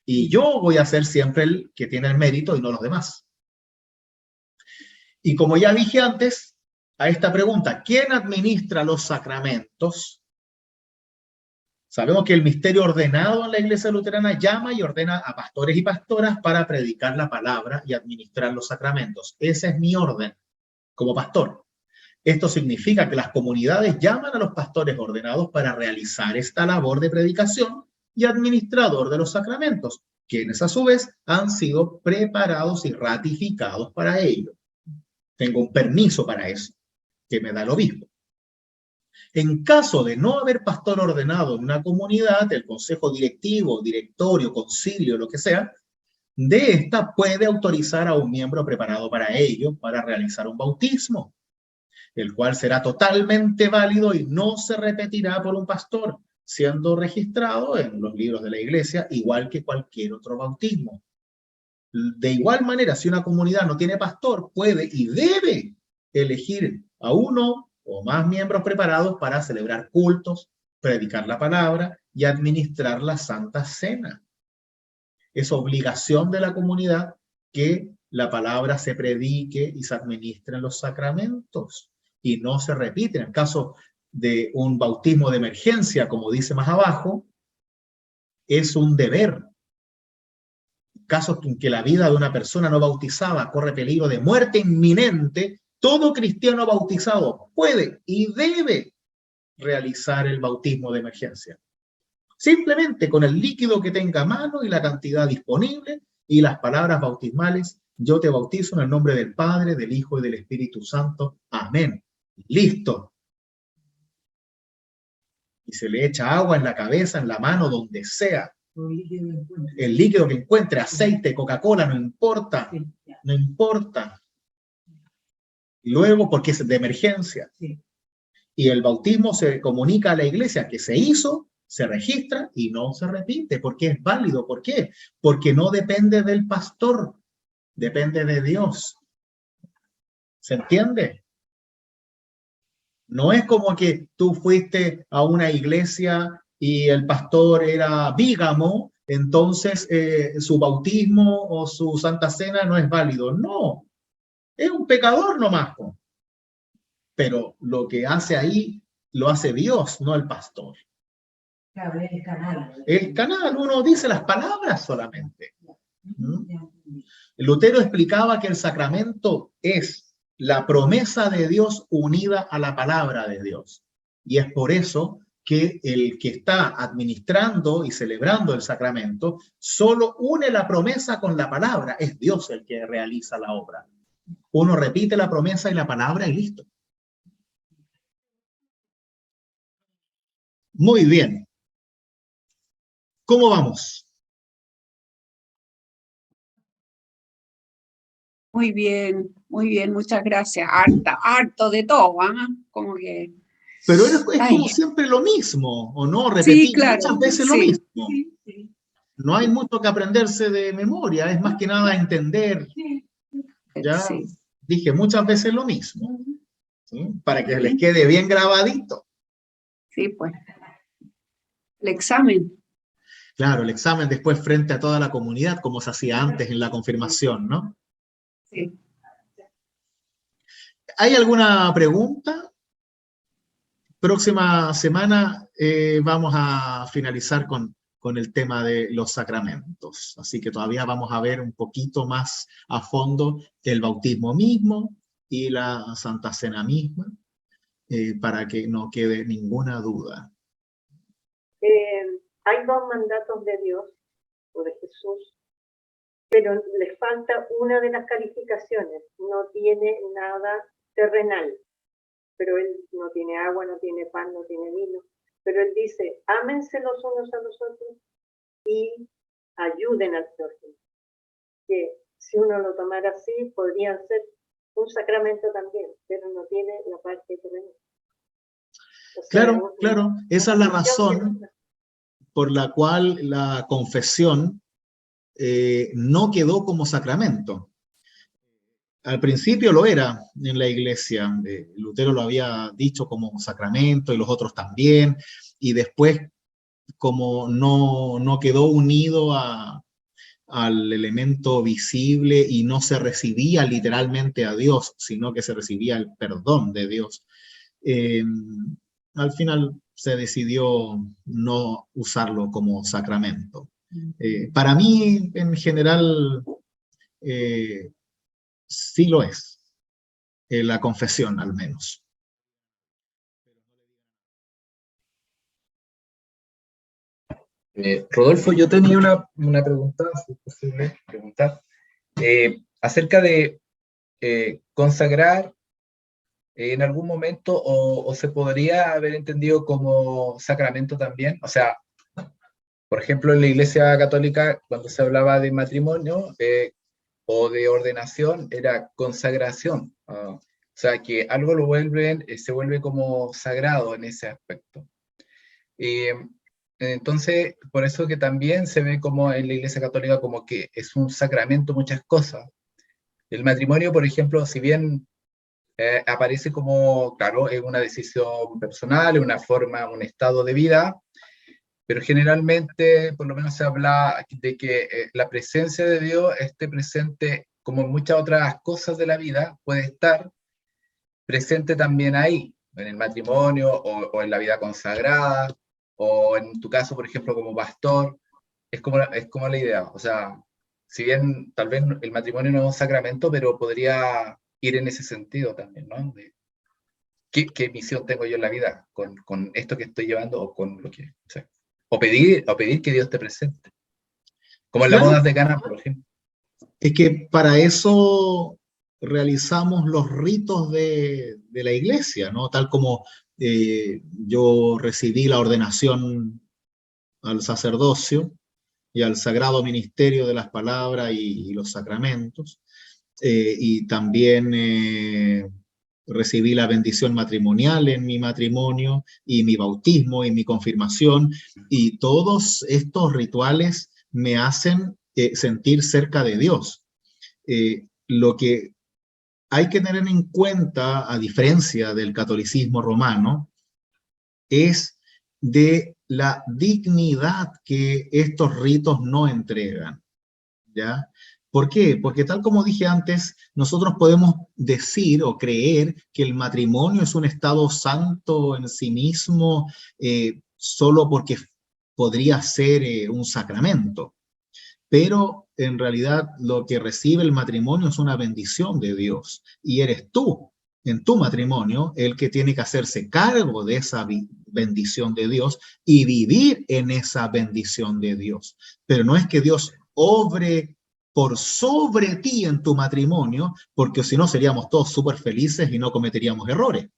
Y yo voy a ser siempre el que tiene el mérito y no los demás. Y como ya dije antes, a esta pregunta, ¿quién administra los sacramentos? Sabemos que el misterio ordenado en la Iglesia luterana llama y ordena a pastores y pastoras para predicar la palabra y administrar los sacramentos. Ese es mi orden como pastor. Esto significa que las comunidades llaman a los pastores ordenados para realizar esta labor de predicación y administrador de los sacramentos, quienes a su vez han sido preparados y ratificados para ello. Tengo un permiso para eso, que me da el obispo. En caso de no haber pastor ordenado en una comunidad, el consejo directivo, directorio, concilio, lo que sea, de esta puede autorizar a un miembro preparado para ello, para realizar un bautismo, el cual será totalmente válido y no se repetirá por un pastor, siendo registrado en los libros de la Iglesia, igual que cualquier otro bautismo. De igual manera, si una comunidad no tiene pastor, puede y debe elegir a uno o más miembros preparados para celebrar cultos, predicar la palabra y administrar la Santa Cena. Es obligación de la comunidad que la palabra se predique y se administren los sacramentos y no se repiten. En caso de un bautismo de emergencia, como dice más abajo, es un deber. En casos en que la vida de una persona no bautizada corre peligro de muerte inminente, todo cristiano bautizado puede y debe realizar el bautismo de emergencia. Simplemente con el líquido que tenga a mano y la cantidad disponible y las palabras bautismales, yo te bautizo en el nombre del Padre, del Hijo y del Espíritu Santo. Amén. Listo. Y se le echa agua en la cabeza, en la mano, donde sea. El líquido que encuentre, aceite, Coca-Cola, no importa. No importa. Y luego, porque es de emergencia. Y el bautismo se comunica a la iglesia que se hizo, se registra y no se repite, porque es válido. ¿Por qué? Porque no depende del pastor, depende de Dios. ¿Se entiende? No es como que tú fuiste a una iglesia y el pastor era bígamo, entonces su bautismo o su santa cena no es válido. No, es un pecador nomás. Pero lo que hace ahí lo hace Dios, no el pastor. Claro, es el canal. El canal, uno dice las palabras solamente. Lutero explicaba que el sacramento es la promesa de Dios unida a la palabra de Dios. Y es por eso que el que está administrando y celebrando el sacramento solo une la promesa con la palabra. Es Dios el que realiza la obra. Uno repite la promesa y la palabra y listo. Muy bien. ¿Cómo vamos? Muy bien, muchas gracias. Harto de todo, ¿ah? Como que... Pero es Ay, como siempre lo mismo, ¿o no? sí, Repetir claro, muchas veces lo sí, mismo. Sí, No hay mucho que aprenderse de memoria, es más que nada entender. Ya sí. dije muchas veces lo mismo, ¿sí? Para que les quede bien grabadito. Sí, pues. El examen. Claro, el examen después frente a toda la comunidad, como se hacía antes en la confirmación, ¿no? Sí. ¿Hay alguna pregunta? Próxima semana vamos a finalizar con el tema de los sacramentos. Así que todavía vamos a ver un poquito más a fondo el bautismo mismo y la Santa Cena misma, para que no quede ninguna duda. Hay dos mandatos de Dios o de Jesús, pero les falta una de las calificaciones. No tiene nada terrenal, pero él no tiene agua, no tiene pan, no tiene vino. Pero él dice, ámense los unos a los otros y ayuden al prójimo. Que si uno lo tomara así, podrían ser un sacramento también, pero no tiene la parte terrenal. O sea, Claro, claro, esa es la razón por la cual la confesión no quedó como sacramento. Al principio lo era en la iglesia, Lutero lo había dicho como sacramento y los otros también, y después como no quedó unido al elemento visible y no se recibía literalmente a Dios, sino que se recibía el perdón de Dios. Al final se decidió no usarlo como sacramento. Para mí, en general, sí lo es, la confesión al menos. Rodolfo, yo tenía una pregunta, si es posible preguntar, acerca de consagrar en algún momento o se podría haber entendido como sacramento también. O sea, por ejemplo, en la Iglesia Católica, cuando se hablaba de matrimonio o de ordenación, era consagración. O sea, que algo se vuelve como sagrado en ese aspecto. Entonces, por eso que también se ve como en la Iglesia Católica como que es un sacramento muchas cosas. El matrimonio, por ejemplo, si bien aparece como, claro, es una decisión personal, una forma, un estado de vida, pero generalmente, por lo menos se habla de que la presencia de Dios esté presente, como en muchas otras cosas de la vida, puede estar presente también ahí, en el matrimonio o en la vida consagrada, o en tu caso, por ejemplo, como pastor, es como la idea. O sea, si bien tal vez el matrimonio no es un sacramento, pero podría ir en ese sentido también, ¿no? De ¿qué misión tengo yo en la vida con esto que estoy llevando o con lo que... O sea, o pedir que Dios te presente. Como en las Claro, bodas de Cana, por ejemplo. es que para eso realizamos los ritos de la iglesia, ¿no? Tal como yo recibí la ordenación al sacerdocio y al sagrado ministerio de las palabras y los sacramentos, y también recibí la bendición matrimonial en mi matrimonio y mi bautismo y mi confirmación, y todos estos rituales me hacen sentir cerca de Dios. lo que hay que tener en cuenta, a diferencia del catolicismo romano, es de la dignidad que estos ritos no entregan, ¿ya? ¿Por qué? Porque tal como dije antes, nosotros podemos decir o creer que el matrimonio es un estado santo en sí mismo, solo porque podría ser un sacramento. Pero en realidad lo que recibe el matrimonio es una bendición de Dios. Y eres tú, en tu matrimonio, el que tiene que hacerse cargo de esa bendición de Dios y vivir en esa bendición de Dios. Pero no es que Dios obre por sobre ti en tu matrimonio, porque si no seríamos todos súper felices y no cometeríamos errores.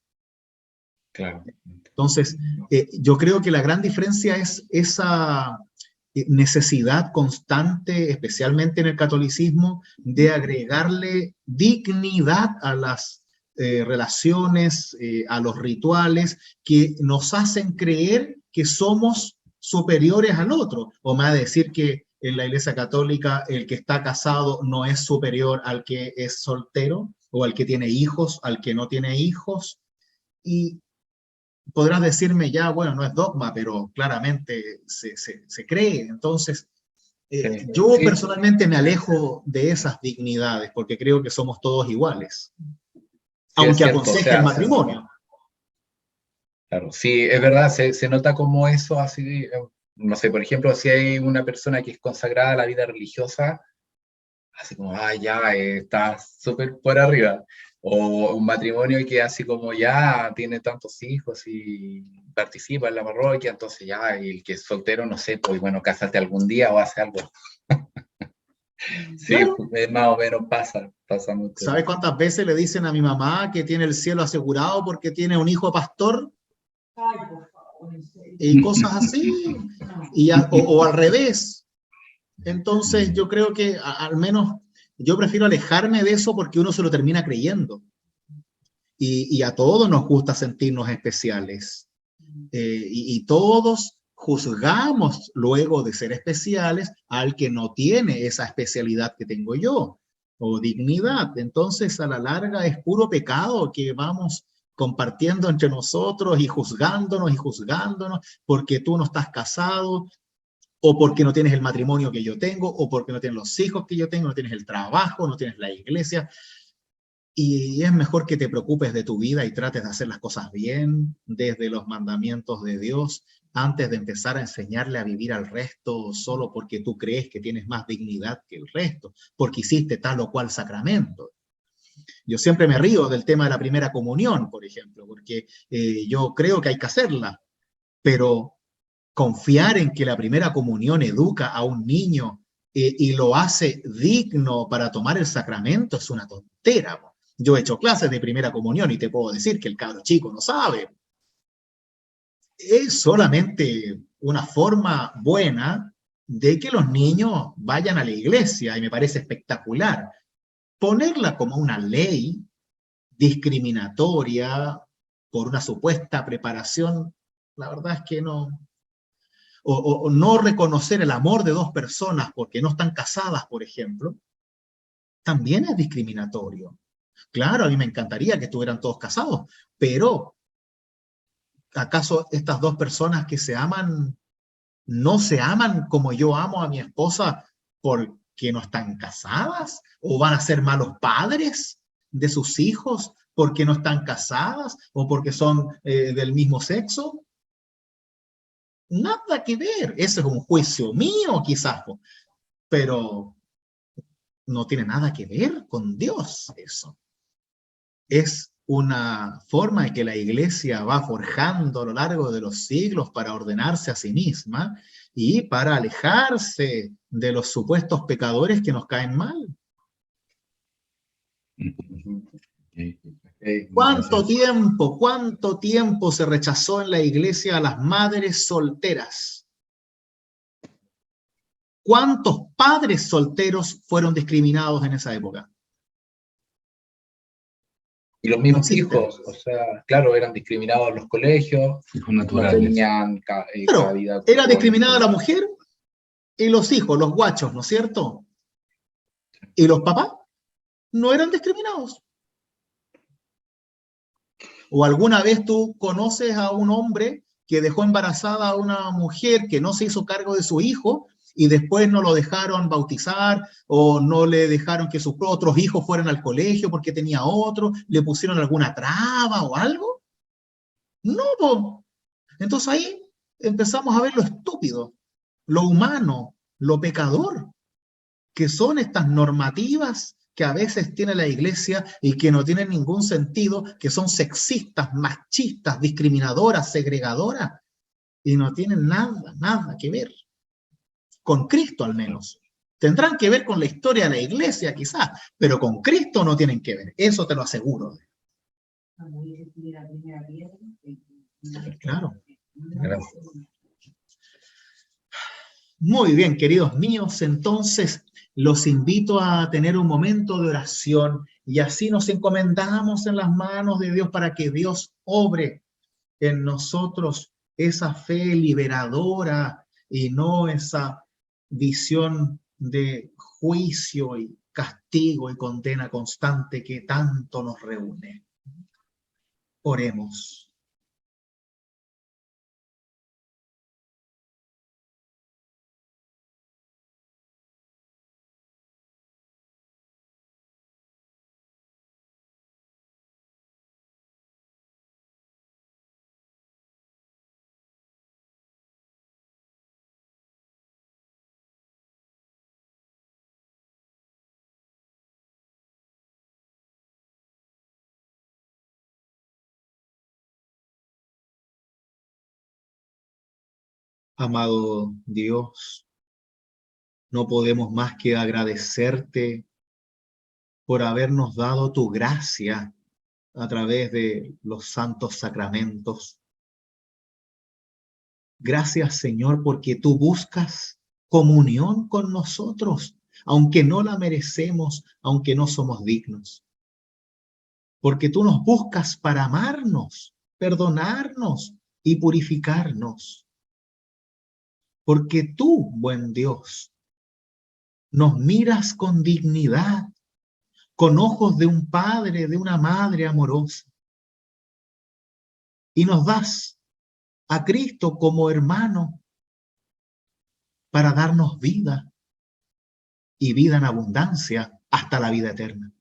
Claro. Entonces, yo creo que la gran diferencia es esa necesidad constante, especialmente en el catolicismo, de agregarle dignidad a las relaciones, a los rituales, que nos hacen creer que somos superiores al otro. O me va a decir que en la Iglesia Católica el que está casado no es superior al que es soltero, o al que tiene hijos, al que no tiene hijos. Y podrás decirme ya, bueno, no es dogma, pero claramente se cree. Entonces, yo Sí, personalmente me alejo de esas dignidades porque creo que somos todos iguales, sí, es aunque cierto, o aconseje el sea, matrimonio. claro, sí, es verdad, se nota como eso así, no sé, por ejemplo, si hay una persona que es consagrada a la vida religiosa, así como, ah, ya, está súper por arriba, o un matrimonio que así como ya tiene tantos hijos y participa en la parroquia, entonces ya, y el que es soltero, no sé, pues bueno, cásate algún día o hace algo. Sí, Claro. más o menos pasa mucho. ¿Sabes cuántas veces le dicen a mi mamá que tiene el cielo asegurado porque tiene un hijo pastor? Ay, por favor, en serio. Y cosas así, o al revés. Entonces yo creo que al menos yo prefiero alejarme de eso porque uno se lo termina creyendo. Y a todos nos gusta sentirnos especiales. Y todos juzgamos luego de ser especiales al que no tiene esa especialidad que tengo yo, o dignidad. Entonces, a la larga es puro pecado que vamos compartiendo entre nosotros y juzgándonos porque tú no estás casado, o porque no tienes el matrimonio que yo tengo, o porque no tienes los hijos que yo tengo, no tienes el trabajo, no tienes la iglesia. Y es mejor que te preocupes de tu vida y trates de hacer las cosas bien desde los mandamientos de Dios antes de empezar a enseñarle a vivir al resto solo porque tú crees que tienes más dignidad que el resto, porque hiciste tal o cual sacramento. Yo siempre me río del tema de la primera comunión, por ejemplo, porque yo creo que hay que hacerla, pero confiar en que la primera comunión educa a un niño y lo hace digno para tomar el sacramento es una tontera. Yo he hecho clases de primera comunión y te puedo decir que el cabro chico no sabe. Es solamente una forma buena de que los niños vayan a la iglesia y me parece espectacular. Ponerla como una ley discriminatoria por una supuesta preparación, la verdad es que no. O no reconocer el amor de dos personas porque no están casadas, por ejemplo, también es discriminatorio. Claro, a mí me encantaría que estuvieran todos casados, pero ¿acaso estas dos personas que se aman no se aman como yo amo a mi esposa porque no están casadas? ¿O van a ser malos padres de sus hijos porque no están casadas o porque son del mismo sexo? Nada que ver. Ese es un juicio mío quizás, pero no tiene nada que ver con Dios eso. Es una forma en que la iglesia va forjando a lo largo de los siglos para ordenarse a sí misma y para alejarse de los supuestos pecadores que nos caen mal. ¿Cuánto tiempo se rechazó en la iglesia a las madres solteras? ¿Cuántos padres solteros fueron discriminados en esa época? Y los mismos hijos, o sea, claro, eran discriminados en los colegios, Hijos no naturales. tenían Pero cabida. era discriminada la mujer y los hijos, los guachos, ¿no es cierto? ¿Y los papás? no eran discriminados. ¿O alguna vez tú conoces a un hombre que dejó embarazada a una mujer que no se hizo cargo de su hijo y después no lo dejaron bautizar o no le dejaron que sus otros hijos fueran al colegio porque tenía otro, le pusieron alguna traba o algo? No, po. Entonces ahí empezamos a ver lo estúpido, lo humano, lo pecador, que son estas normativas que a veces tiene la iglesia y que no tienen ningún sentido, que son sexistas, machistas, discriminadoras, segregadoras, y no tienen nada que ver con Cristo al menos. Tendrán que ver con la historia de la iglesia quizás, pero con Cristo no tienen que ver, eso te lo aseguro. Claro. Gracias. Muy bien, queridos míos, entonces los invito a tener un momento de oración y así nos encomendamos en las manos de Dios para que Dios obre en nosotros esa fe liberadora y no esa visión de juicio y castigo y condena constante que tanto nos reúne. Oremos. Amado Dios, no podemos más que agradecerte por habernos dado tu gracia a través de los santos sacramentos. Gracias, Señor, porque tú buscas comunión con nosotros, aunque no la merecemos, aunque no somos dignos. Porque tú nos buscas para amarnos, perdonarnos y purificarnos. Porque tú, buen Dios, nos miras con dignidad, con ojos de un padre, de una madre amorosa. Y nos das a Cristo como hermano para darnos vida y vida en abundancia hasta la vida eterna.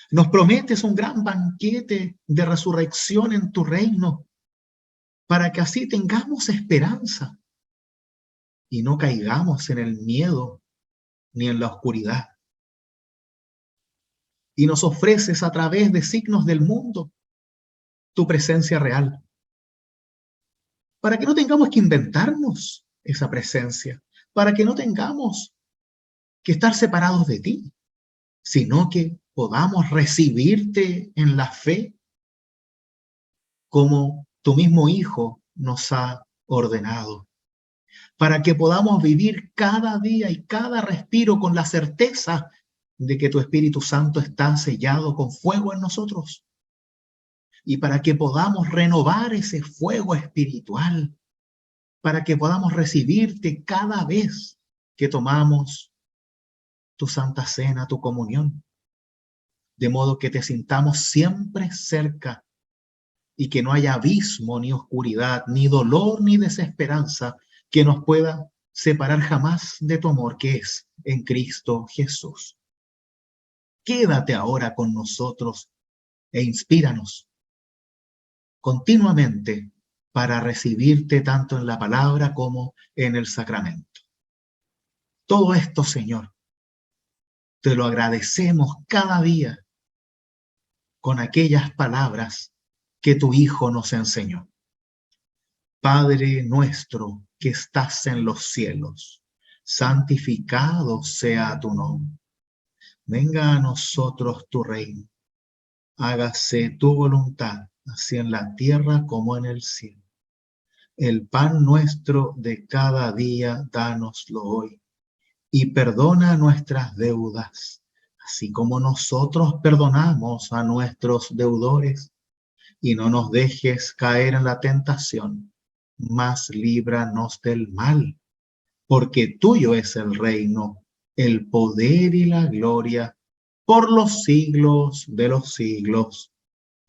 Nos prometes un gran banquete de resurrección en tu reino para que así tengamos esperanza y no caigamos en el miedo ni en la oscuridad. Y nos ofreces a través de signos del mundo tu presencia real, para que no tengamos que inventarnos esa presencia, para que no tengamos que estar separados de ti, sino que podamos recibirte en la fe como tu mismo Hijo nos ha ordenado, para que podamos vivir cada día y cada respiro con la certeza de que tu Espíritu Santo está sellado con fuego en nosotros, y para que podamos renovar ese fuego espiritual, para que podamos recibirte cada vez que tomamos tu Santa Cena, tu comunión, de modo que te sintamos siempre cerca y que no haya abismo, ni oscuridad, ni dolor, ni desesperanza que nos pueda separar jamás de tu amor que es en Cristo Jesús. Quédate ahora con nosotros e inspíranos continuamente para recibirte tanto en la palabra como en el sacramento. Todo esto, Señor, te lo agradecemos cada día con aquellas palabras que tu Hijo nos enseñó. Padre nuestro que estás en los cielos, santificado sea tu nombre. Venga a nosotros tu reino. Hágase tu voluntad, así en la tierra como en el cielo. El pan nuestro de cada día, dánoslo hoy. Y perdona nuestras deudas, así como nosotros perdonamos a nuestros deudores. Y no nos dejes caer en la tentación, mas líbranos del mal, porque tuyo es el reino, el poder y la gloria, por los siglos de los siglos.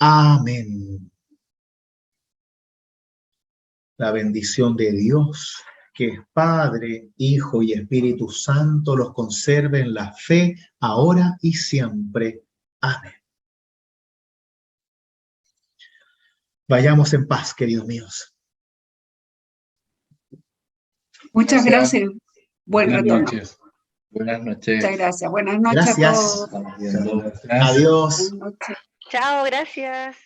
Amén. La bendición de Dios, que es Padre, Hijo y Espíritu Santo, los conserve en la fe, ahora y siempre. Amén. Vayamos en paz, queridos míos. Muchas gracias. Buen Buenas retorno. noches. Buenas noches. Muchas gracias. Buenas noches a Gracias. todos. Estamos viendo. Adiós. Buenas noches. Chao, gracias.